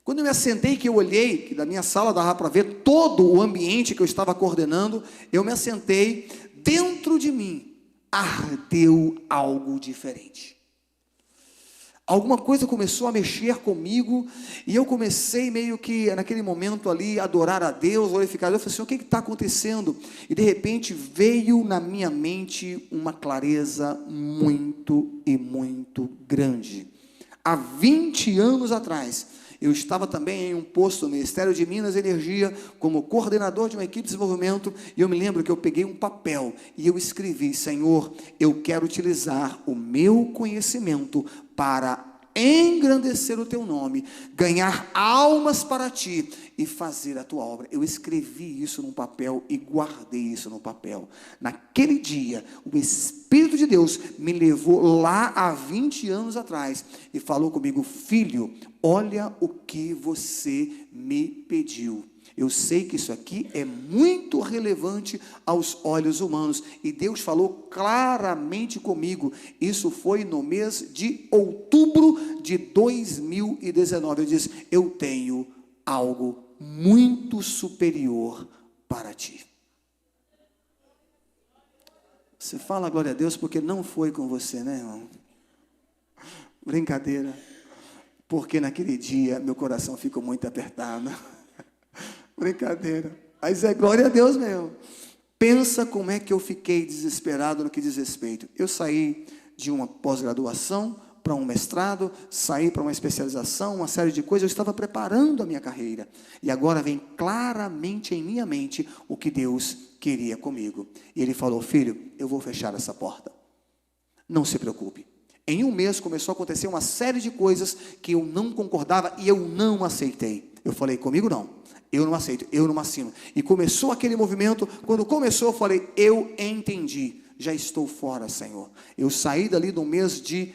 Quando eu me assentei, que eu olhei, que da minha sala dava para ver todo o ambiente que eu estava coordenando, eu me assentei, dentro de mim ardeu algo diferente. Alguma coisa começou a mexer comigo, e eu comecei meio que, naquele momento ali, a adorar a Deus, glorificar a Deus. Eu falei assim, o que está acontecendo? E de repente veio na minha mente uma clareza muito e muito grande. Há 20 anos atrás, eu estava também em um posto no Ministério de Minas e Energia, como coordenador de uma equipe de desenvolvimento, e eu me lembro que eu peguei um papel, e eu escrevi: Senhor, eu quero utilizar o meu conhecimento para engrandecer o teu nome, ganhar almas para ti e fazer a tua obra. Eu escrevi isso num papel e guardei isso no papel. Naquele dia, o Espírito de Deus me levou lá há 20 anos atrás e falou comigo: filho, olha o que você me pediu. Eu sei que isso aqui é muito relevante aos olhos humanos, e Deus falou claramente comigo. Isso foi no mês de outubro de 2019. Eu disse: eu tenho algo muito superior para ti. Você fala glória a Deus porque não foi com você, né, irmão? Brincadeira. Porque naquele dia meu coração ficou muito apertado. Brincadeira. Mas é glória a Deus mesmo. Pensa como é que eu fiquei desesperado no que diz respeito. Eu saí de uma pós-graduação para um mestrado, saí para uma especialização, uma série de coisas. Eu estava preparando a minha carreira. E agora vem claramente em minha mente o que Deus queria comigo. E Ele falou: filho, eu vou fechar essa porta. Não se preocupe. Em um mês começou a acontecer uma série de coisas que eu não concordava e eu não aceitei. Eu falei: comigo não. Eu não aceito, eu não assino. E começou aquele movimento. Quando começou, eu falei: eu entendi, já estou fora, Senhor. Eu saí dali no mês de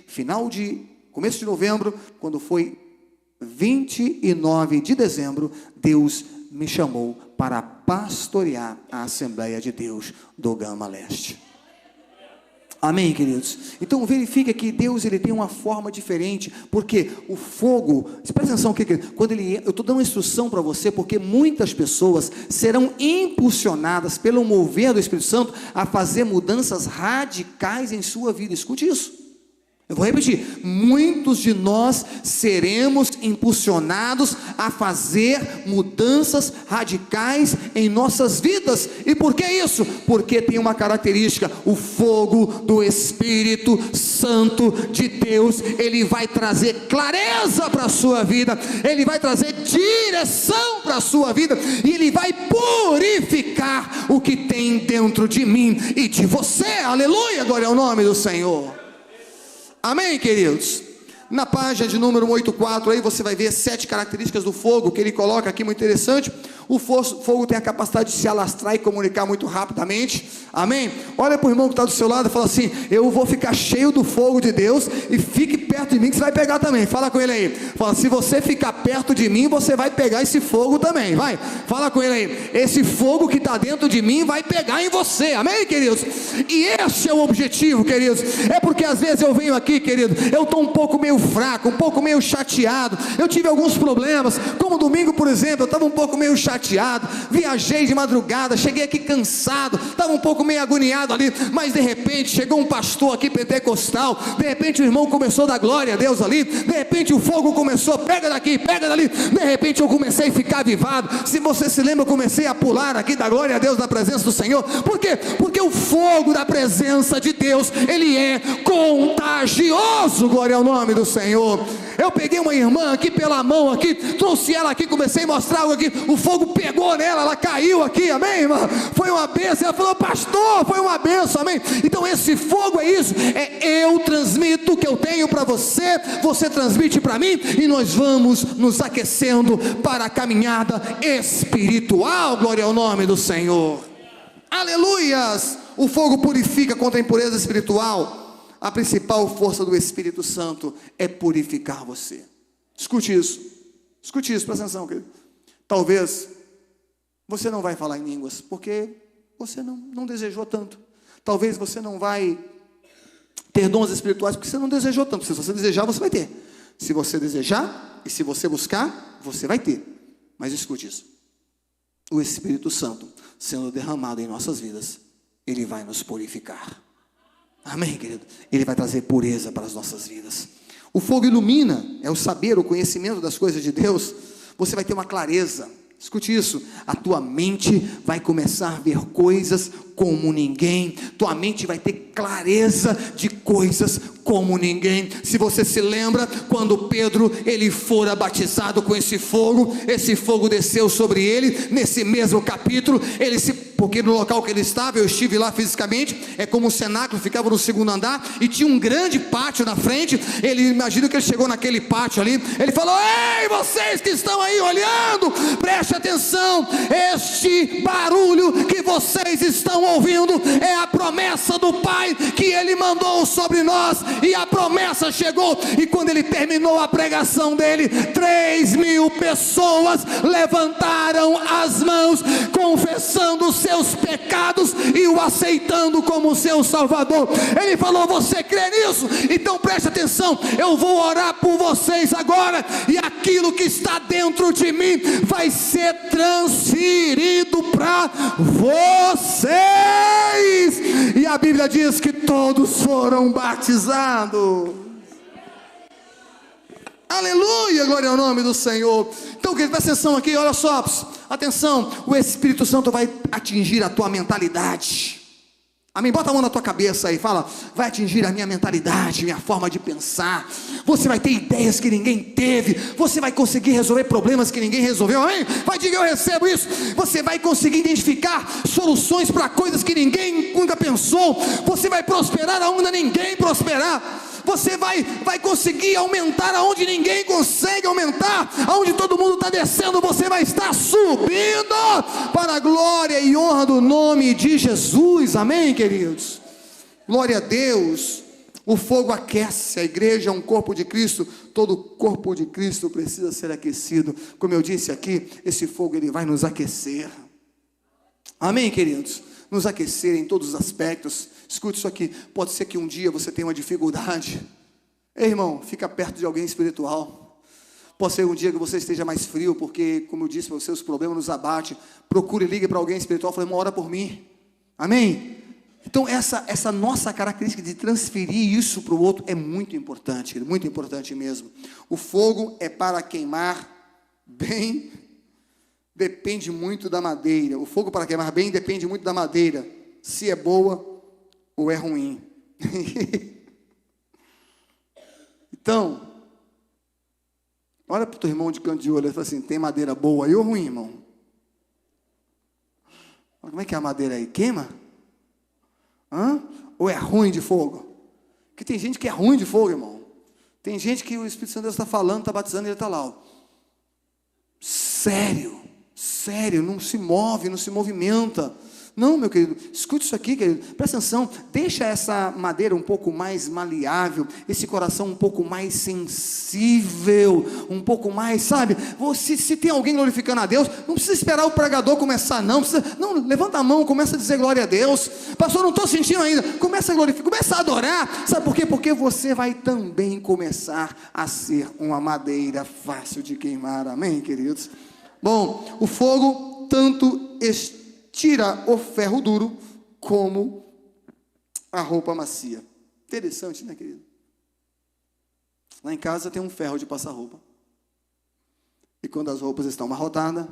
começo de novembro, quando foi 29 de dezembro, Deus me chamou para pastorear a Assembleia de Deus do Gama Leste. Amém, queridos? Então verifica que Deus, Ele tem uma forma diferente, porque o fogo, presta atenção, quando eu estou dando uma instrução para você, porque muitas pessoas serão impulsionadas pelo mover do Espírito Santo a fazer mudanças radicais em sua vida. Escute isso. Eu vou repetir: muitos de nós seremos impulsionados a fazer mudanças radicais em nossas vidas. E por que isso? Porque tem uma característica: o fogo do Espírito Santo de Deus, ele vai trazer clareza para a sua vida, ele vai trazer direção para a sua vida, e ele vai purificar o que tem dentro de mim e de você. Aleluia, glória ao nome do Senhor. Amém, queridos? Na página de número 84, aí você vai ver 7 características do fogo, que ele coloca aqui, muito interessante. O fogo tem a capacidade de se alastrar e comunicar muito rapidamente. Amém? Olha para o irmão que está do seu lado e fala assim: eu vou ficar cheio do fogo de Deus, e fique perto de mim que você vai pegar também. Fala com ele aí. Fala: se você ficar perto de mim, você vai pegar esse fogo também. Vai, fala com ele aí. Esse fogo que está dentro de mim vai pegar em você. Amém, queridos? E esse é o objetivo, queridos. É porque às vezes eu venho aqui, querido, eu estou um pouco meio fraco, um pouco meio chateado. Eu tive alguns problemas, como domingo, por exemplo, eu estava um pouco meio chateado, viajei de madrugada, cheguei aqui cansado, estava um pouco meio agoniado ali, mas de repente chegou um pastor aqui pentecostal, de repente o irmão começou a dar glória a Deus ali, de repente o fogo começou, pega daqui, pega dali, de repente eu comecei a ficar avivado. Se você se lembra, eu comecei a pular aqui da glória a Deus na presença do Senhor. Por quê? Porque o fogo da presença de Deus, ele é contagioso. Glória ao nome do Senhor. Eu peguei uma irmã aqui pela mão aqui, trouxe ela aqui, comecei a mostrar algo aqui, o fogo pegou nela, ela caiu aqui, amém, irmã? Foi uma bênção. Ela falou: pastor, foi uma bênção, amém? Então esse fogo é isso, eu transmito o que eu tenho para você, você transmite para mim, e nós vamos nos aquecendo para a caminhada espiritual. Glória ao nome do Senhor. Aleluias. O fogo purifica contra a impureza espiritual. A principal força do Espírito Santo é purificar você. Escute isso, presta atenção, querido. Talvez você não vai falar em línguas, porque você não desejou tanto. Talvez você não vai ter dons espirituais, porque você não desejou tanto. Se você desejar, você vai ter. Se você desejar, e se você buscar, você vai ter. Mas escute isso: o Espírito Santo sendo derramado em nossas vidas, ele vai nos purificar. Amém, querido? Ele vai trazer pureza para as nossas vidas. O fogo ilumina, é o saber, o conhecimento das coisas de Deus. Você vai ter uma clareza. Escute isso: a tua mente vai começar a ver coisas como ninguém. Tua mente vai ter clareza de coisas como ninguém. Se você se lembra, quando Pedro ele fora batizado com esse fogo desceu sobre ele. Nesse mesmo capítulo, porque no local que ele estava, eu estive lá fisicamente, é como um cenáculo, ficava no segundo andar, e tinha um grande pátio na frente. Imagina que ele chegou naquele pátio ali, ele falou: ei, vocês que estão aí olhando, preste atenção, este barulho que vocês estão ouvindo é a promessa do Pai que ele mandou sobre nós. E a promessa chegou, e quando ele terminou a pregação dele, 3.000 pessoas levantaram as mãos, confessando os seus pecados e o aceitando como seu Salvador. Ele falou: você crê nisso? Então preste atenção, eu vou orar por vocês agora, e aquilo que está dentro de mim vai ser transferido para vocês. E a Bíblia diz que todos foram batizados. Aleluia, glória ao nome do Senhor. Então, querido, presta atenção aqui, olha só, atenção, o Espírito Santo vai atingir a tua mentalidade. Amém? Bota a mão na tua cabeça aí, fala: vai atingir a minha mentalidade, minha forma de pensar. Você vai ter ideias que ninguém teve. Você vai conseguir resolver problemas que ninguém resolveu. Amém? Vai dizer: eu recebo isso. Você vai conseguir identificar soluções para coisas que ninguém nunca pensou. Você vai prosperar aonde ninguém prosperar. Você vai conseguir aumentar aonde ninguém consegue aumentar. Aonde todo mundo está descendo, você vai estar subindo, para a glória e honra do nome de Jesus. Amém, queridos? Glória a Deus. O fogo aquece. A igreja é um corpo de Cristo. Todo corpo de Cristo precisa ser aquecido. Como eu disse aqui, esse fogo ele vai nos aquecer. Amém, queridos? Nos aquecer em todos os aspectos. Escute isso aqui: pode ser que um dia você tenha uma dificuldade. Ei, irmão, fica perto de alguém espiritual. Pode ser um dia que você esteja mais frio, porque, como eu disse para você, os problemas nos abatem. Procure e ligue para alguém espiritual, fale: irmão, ora por mim. Amém? Então essa nossa característica de transferir isso para o outro é muito importante mesmo. O fogo é para queimar bem. Depende muito da madeira. O fogo para queimar bem depende muito da madeira, se é boa ou é ruim. Então, olha para o teu irmão de canto de olho e fala assim: tem madeira boa aí ou ruim, irmão? Como é que é a madeira aí? Queima? Ou é ruim de fogo? Porque tem gente que é ruim de fogo, irmão. Tem gente que o Espírito Santo de Deus está falando, está batizando, e ele está lá, ó. Sério. sério, não se move, não se movimenta. Não, meu querido, escute isso aqui, querido, presta atenção, deixa essa madeira um pouco mais maleável, esse coração um pouco mais sensível, um pouco mais, sabe, se tem alguém glorificando a Deus, não precisa esperar o pregador começar, não, levanta a mão, começa a dizer glória a Deus, pastor, não estou sentindo ainda, começa a glorificar, começa a adorar, sabe por quê? Porque você vai também começar a ser uma madeira fácil de queimar, amém, queridos? Bom, o fogo tanto tira o ferro duro como a roupa macia. Interessante, né, querido? Lá em casa tem um ferro de passar roupa. E quando as roupas estão amarrotadas,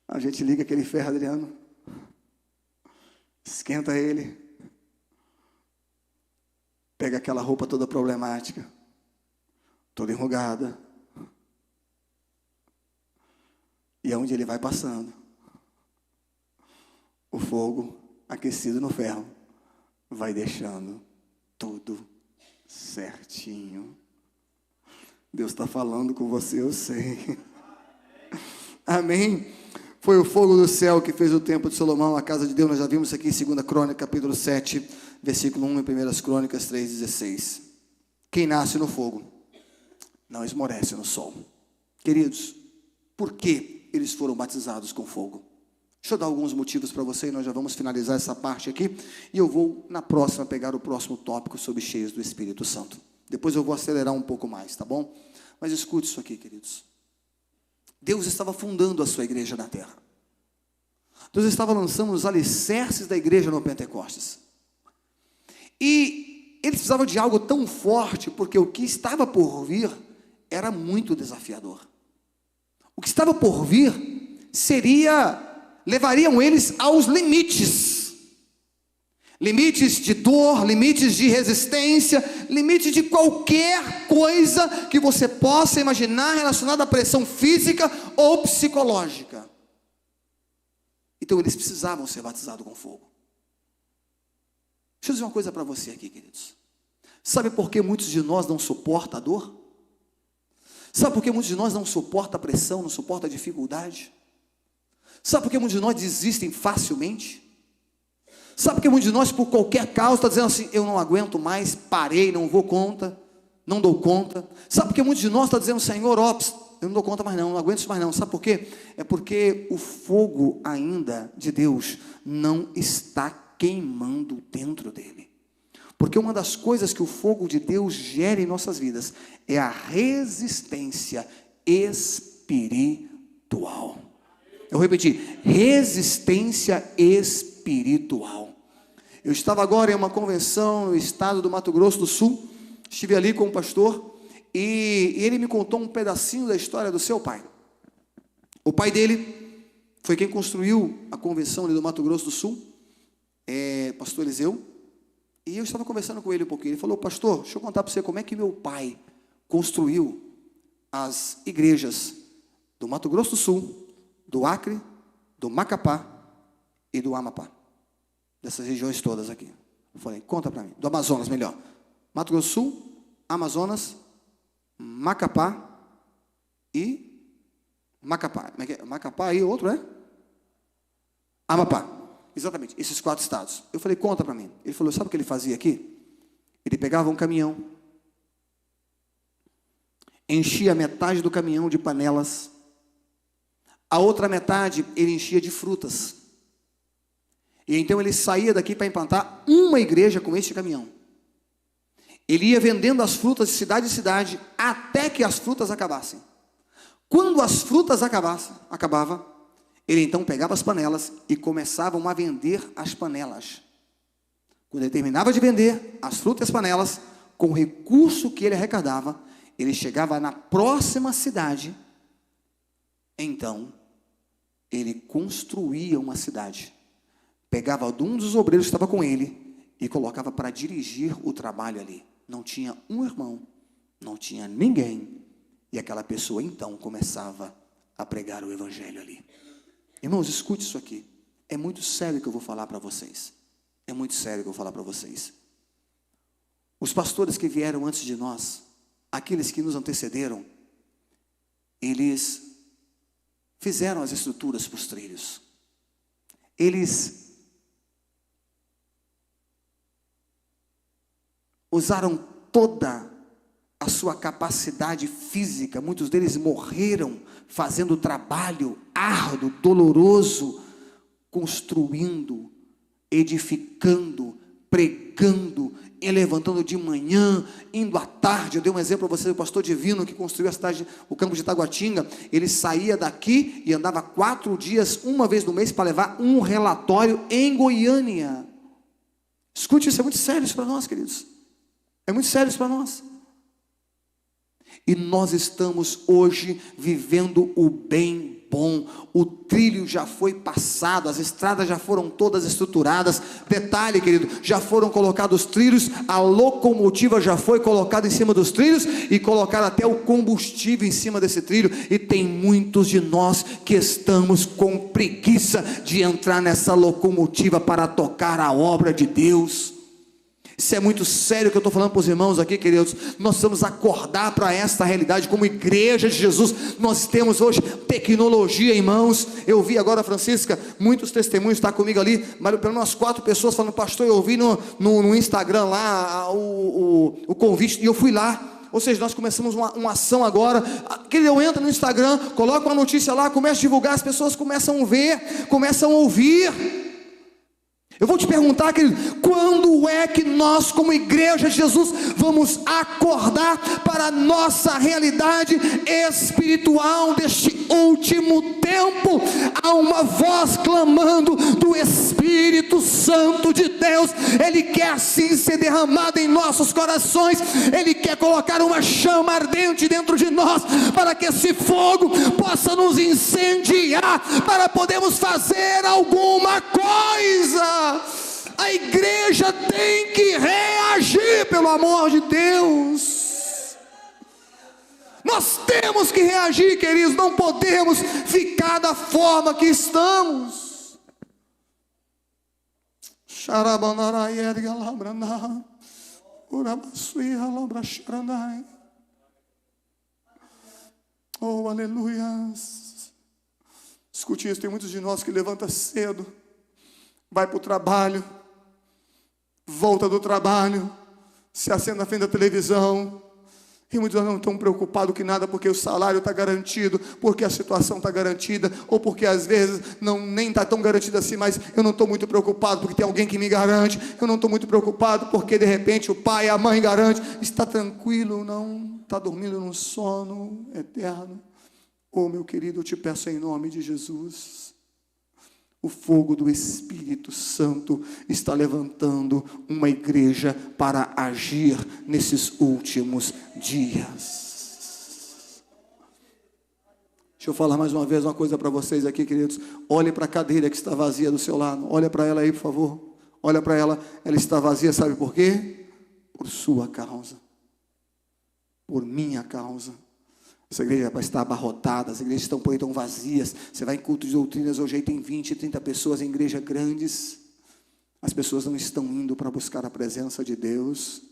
a gente liga aquele ferro, Adriano, esquenta ele, pega aquela roupa toda problemática, toda enrugada, e aonde ele vai passando, o fogo aquecido no ferro vai deixando tudo certinho. Deus está falando com você, eu sei. Amém? Foi o fogo do céu que fez o templo de Salomão, a casa de Deus. Nós já vimos aqui em 2 Crônicas, capítulo 7, versículo 1, em 1 Crônicas 3,16. Quem nasce no fogo não esmorece no sol. Queridos, por que eles foram batizados com fogo? Deixa eu dar alguns motivos para você e nós já vamos finalizar essa parte aqui. E eu vou, na próxima, pegar o próximo tópico sobre cheios do Espírito Santo. Depois eu vou acelerar um pouco mais, tá bom? Mas escute isso aqui, queridos. Deus estava fundando a sua igreja na terra. Deus estava lançando os alicerces da igreja no Pentecostes. E eles precisavam de algo tão forte, porque o que estava por vir era muito desafiador. O que estava por vir levariam eles aos limites. Limites de dor, limites de resistência, limites de qualquer coisa que você possa imaginar relacionada à pressão física ou psicológica. Então eles precisavam ser batizados com fogo. Deixa eu dizer uma coisa para você aqui, queridos. Sabe por que muitos de nós não suportam a dor? Sabe por que muitos de nós não suportam a pressão, não suportam a dificuldade? Sabe por que muitos de nós desistem facilmente? Sabe por que muitos de nós, por qualquer causa, está dizendo assim, eu não aguento mais, parei, não vou conta, não dou conta? Sabe por que muitos de nós estão dizendo, Senhor, eu não dou conta mais não aguento isso mais não? Sabe por quê? É porque o fogo ainda de Deus não está queimando dentro dele. Porque uma das coisas que o fogo de Deus gera em nossas vidas é a resistência espiritual. Eu repeti, resistência espiritual. Eu estava agora em uma convenção no estado do Mato Grosso do Sul, estive ali com um pastor, e ele me contou um pedacinho da história do seu pai. O pai dele foi quem construiu a convenção ali do Mato Grosso do Sul, pastor Eliseu, e eu estava conversando com ele um pouquinho, ele falou, pastor, deixa eu contar para você como é que meu pai construiu as igrejas do Mato Grosso do Sul, do Acre, do Macapá e do Amapá, dessas regiões todas aqui. Eu falei, conta para mim, do Amazonas melhor, Mato Grosso do Sul, Amazonas, Macapá e Macapá, Macapá e outro Amapá, exatamente, esses 4 estados. Eu falei, conta para mim. Ele falou, sabe o que ele fazia aqui? Ele pegava um caminhão, enchia metade do caminhão de panelas, a outra metade ele enchia de frutas. E então ele saía daqui para implantar uma igreja com este caminhão. Ele ia vendendo as frutas de cidade em cidade até que as frutas acabassem. Quando as frutas acabavam, ele então pegava as panelas e começavam a vender as panelas. Quando ele terminava de vender as frutas e as panelas, com o recurso que ele arrecadava, ele chegava na próxima cidade. Então, ele construía uma cidade, pegava um dos obreiros que estava com ele e colocava para dirigir o trabalho ali. Não tinha um irmão, não tinha ninguém, e aquela pessoa então começava a pregar o evangelho ali. Irmãos, escute isso aqui, é muito sério que eu vou falar para vocês, é muito sério que eu vou falar para vocês. Os pastores que vieram antes de nós, aqueles que nos antecederam, eles fizeram as estruturas para os trilhos. Eles usaram toda a sua capacidade física. Muitos deles morreram fazendo trabalho árduo, doloroso, construindo, edificando, pregando, e levantando de manhã, indo à tarde. Eu dei um exemplo para você, o pastor Divino, que construiu a cidade, o campo de Taguatinga. Ele saía daqui e andava 4 dias, uma vez no mês, para levar um relatório em Goiânia. Escute, isso é muito sério isso para nós, queridos. É muito sério isso para nós. E nós estamos hoje vivendo o bem bom. O trilho já foi passado, as estradas já foram todas estruturadas. Detalhe, querido, já foram colocados trilhos, a locomotiva já foi colocada em cima dos trilhos e colocaram até o combustível em cima desse trilho. E tem muitos de nós que estamos com preguiça de entrar nessa locomotiva para tocar a obra de Deus. Isso é muito sério que eu estou falando para os irmãos aqui, queridos. Nós precisamos acordar para esta realidade. Como igreja de Jesus, nós temos hoje tecnologia em mãos. Eu vi agora, Francisca, muitos testemunhos, está comigo ali, mas pelo menos 4 pessoas falando: pastor, eu vi no Instagram lá o convite, e eu fui lá. Ou seja, nós começamos uma ação agora. Querido, eu entro no Instagram, coloco uma notícia lá, começo a divulgar, as pessoas começam a ver, começam a ouvir. Eu vou te perguntar, querido, quando é que nós, como igreja de Jesus, vamos acordar para a nossa realidade espiritual deste último tempo? Há uma voz clamando do Espírito Santo de Deus. Ele quer sim ser derramado em nossos corações. Ele quer colocar uma chama ardente dentro de nós, para que esse fogo possa nos incendiar, para podermos fazer alguma coisa. A igreja tem que reagir, pelo amor de Deus. Nós temos que reagir, queridos. Não podemos ficar da forma que estamos. Oh, aleluia. Escute isso, tem muitos de nós que levantam cedo, vai para o trabalho, volta do trabalho, se assenta na frente da televisão, e muitos não estão preocupados com nada, porque o salário está garantido, porque a situação está garantida, ou porque às vezes nem está tão garantido assim, mas eu não estou muito preocupado, porque tem alguém que me garante. Eu não estou muito preocupado, porque de repente o pai e a mãe garante. Está tranquilo, não está dormindo num sono eterno. Oh, meu querido, eu te peço em nome de Jesus, o fogo do Espírito Santo está levantando uma igreja para agir nesses últimos dias. Deixa eu falar mais uma vez uma coisa para vocês aqui, queridos. Olhe para a cadeira que está vazia do seu lado. Olha para ela aí, por favor. Olha para ela. Ela está vazia, sabe por quê? Por sua causa. Por minha causa. Essa igreja vai estar abarrotada, as igrejas estão por aí tão vazias. Você vai em culto de doutrinas, hoje aí tem 20, 30 pessoas em igrejas grandes. As pessoas não estão indo para buscar a presença de Deus.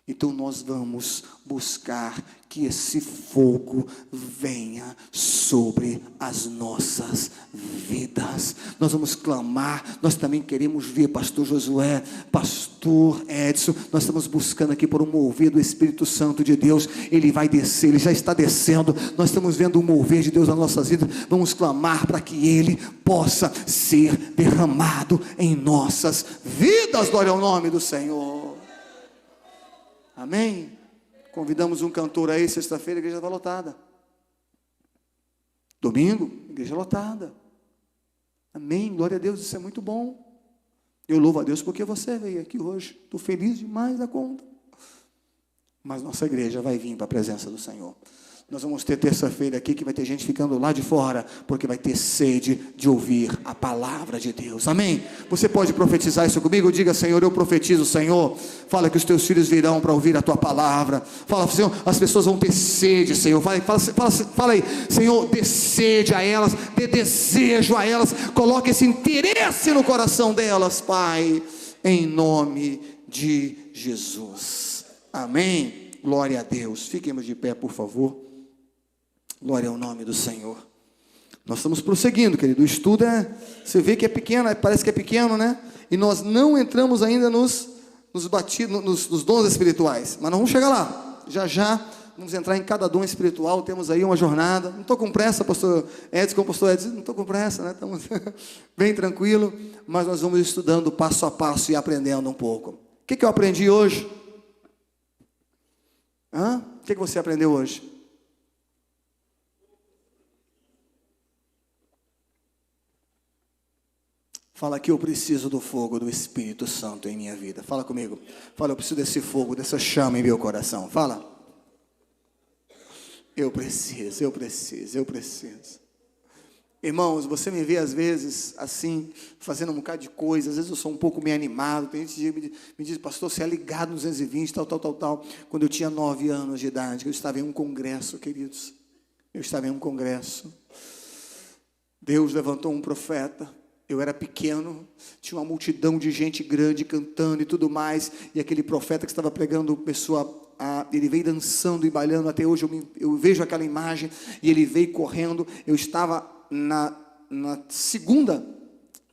Então nós vamos buscar que esse fogo venha sobre as nossas vidas. Nós vamos clamar. Nós também queremos ver pastor Josué, pastor Edson. Nós estamos buscando aqui por um mover do Espírito Santo de Deus. Ele vai descer, ele já está descendo. Nós estamos vendo o mover de Deus nas nossas vidas. Vamos clamar para que ele possa ser derramado em nossas vidas. Glória ao nome do Senhor. Amém? Convidamos um cantor aí, sexta-feira, a igreja está lotada. Domingo, igreja lotada. Amém? Glória a Deus, isso é muito bom. Eu louvo a Deus porque você veio aqui hoje. Estou feliz demais da conta. Mas nossa igreja vai vir para a presença do Senhor. Nós vamos ter terça-feira aqui que vai ter gente ficando lá de fora, porque vai ter sede de ouvir a palavra de Deus. Amém? Você pode profetizar isso comigo? Diga: Senhor, eu profetizo, Senhor. Fala que os teus filhos virão para ouvir a tua palavra. Fala, Senhor, as pessoas vão ter sede, Senhor. Fala aí, Senhor, dê sede a elas, dê desejo a elas. Coloque esse interesse no coração delas, Pai, em nome de Jesus. Amém? Glória a Deus. Fiquemos de pé, por favor. Glória ao nome do Senhor. Nós estamos prosseguindo, querido. O estudo você vê que é pequeno, parece que é pequeno, né? E nós não entramos ainda nos dons espirituais. Mas nós vamos chegar lá. Já vamos entrar em cada dom espiritual. Temos aí uma jornada. Não estou com pressa, pastor Edson, pastor Edson. Não estou com pressa, né? Estamos bem tranquilo. Mas nós vamos estudando passo a passo e aprendendo um pouco. O que eu aprendi hoje? O que você aprendeu hoje? Fala que eu preciso do fogo do Espírito Santo em minha vida. Fala comigo. Fala, eu preciso desse fogo, dessa chama em meu coração. Fala. Eu preciso. Irmãos, você me vê às vezes assim, fazendo um bocado de coisa. Às vezes eu sou um pouco meio animado. Tem gente que me diz, pastor, você é ligado nos 220, tal. Quando eu tinha 9 anos de idade, eu estava em um congresso, queridos. Deus levantou um profeta. Eu era pequeno, tinha uma multidão de gente grande cantando e tudo mais, e aquele profeta que estava pregando, ele veio dançando e bailando. Até hoje eu vejo aquela imagem, e ele veio correndo. Eu estava na segunda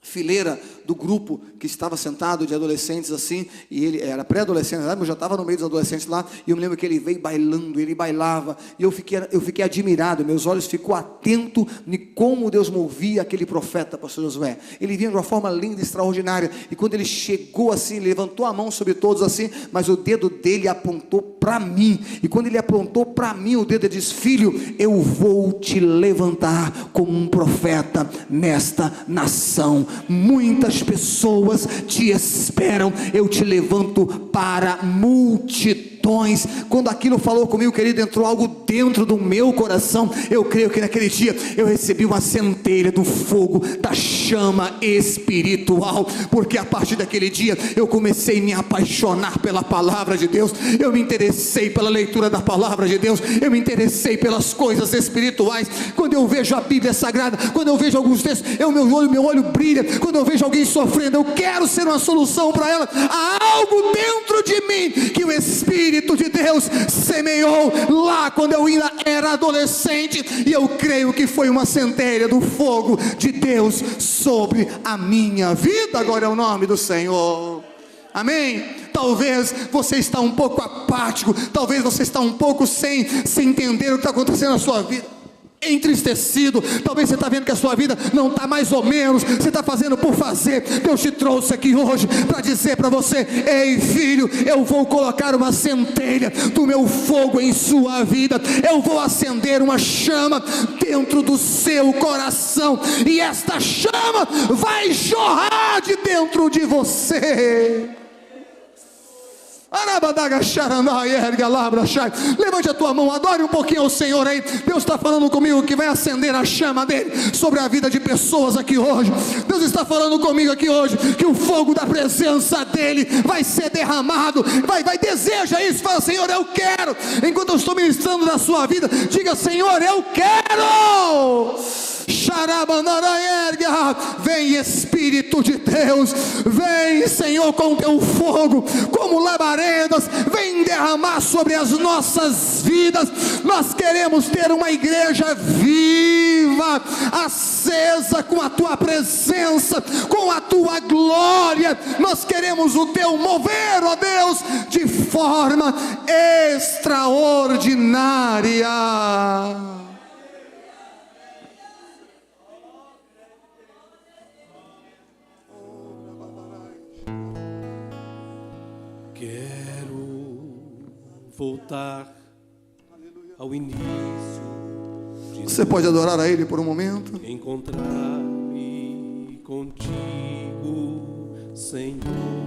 fileira do grupo que estava sentado de adolescentes assim, e ele era pré-adolescente, mas eu já estava no meio dos adolescentes lá, e eu me lembro que ele veio bailando, ele bailava, e eu fiquei admirado, meus olhos ficou atento em como Deus movia aquele profeta, pastor Josué. Ele vinha de uma forma linda, extraordinária, e quando ele chegou assim, ele levantou a mão sobre todos assim, mas o dedo dele apontou para mim, e quando ele apontou para mim o dedo, ele disse, filho, eu vou te levantar como um profeta nesta nação. Muitas pessoas te esperam, eu te levanto para multidões. Quando aquilo falou comigo, querido, entrou algo dentro do meu coração. Eu creio que naquele dia eu recebi uma centelha do fogo, da chama espiritual, porque a partir daquele dia eu comecei a me apaixonar pela palavra de Deus. Eu me interessei pela leitura da palavra de Deus, eu me interessei pelas coisas espirituais. Quando eu vejo a Bíblia Sagrada, quando eu vejo alguns textos, meu olho brilha. Quando eu vejo alguém sofrendo, eu quero ser uma solução para ela. Há algo dentro de mim que o Espírito de Deus semeou lá quando eu ainda era adolescente, e eu creio que foi uma centelha do fogo de Deus sobre a minha vida. Agora é o nome do Senhor. Amém? Talvez você está um pouco apático, talvez você está um pouco sem entender o que está acontecendo na sua vida, entristecido. Talvez você está vendo que a sua vida não está mais ou menos, você está fazendo por fazer. Deus te trouxe aqui hoje para dizer para você, ei filho, eu vou colocar uma centelha do meu fogo em sua vida, eu vou acender uma chama dentro do seu coração, e esta chama vai jorrar de dentro de você. Levante a tua mão, adore um pouquinho ao Senhor aí. Deus está falando comigo que vai acender a chama dele sobre a vida de pessoas aqui hoje. Deus está falando comigo aqui hoje que o fogo da presença dele vai ser derramado. Vai, deseja isso, fala, Senhor, eu quero. Enquanto eu estou ministrando na sua vida, diga, Senhor, eu quero. Vem Espírito de Deus, vem Senhor com teu fogo como labaredas, vem derramar sobre as nossas vidas. Nós queremos ter uma igreja viva, acesa com a tua presença, com a tua glória. Nós queremos o teu mover, ó Deus, de forma extraordinária. Voltar ao início. Você pode adorar a Ele por um momento? Encontrar-me contigo, Senhor.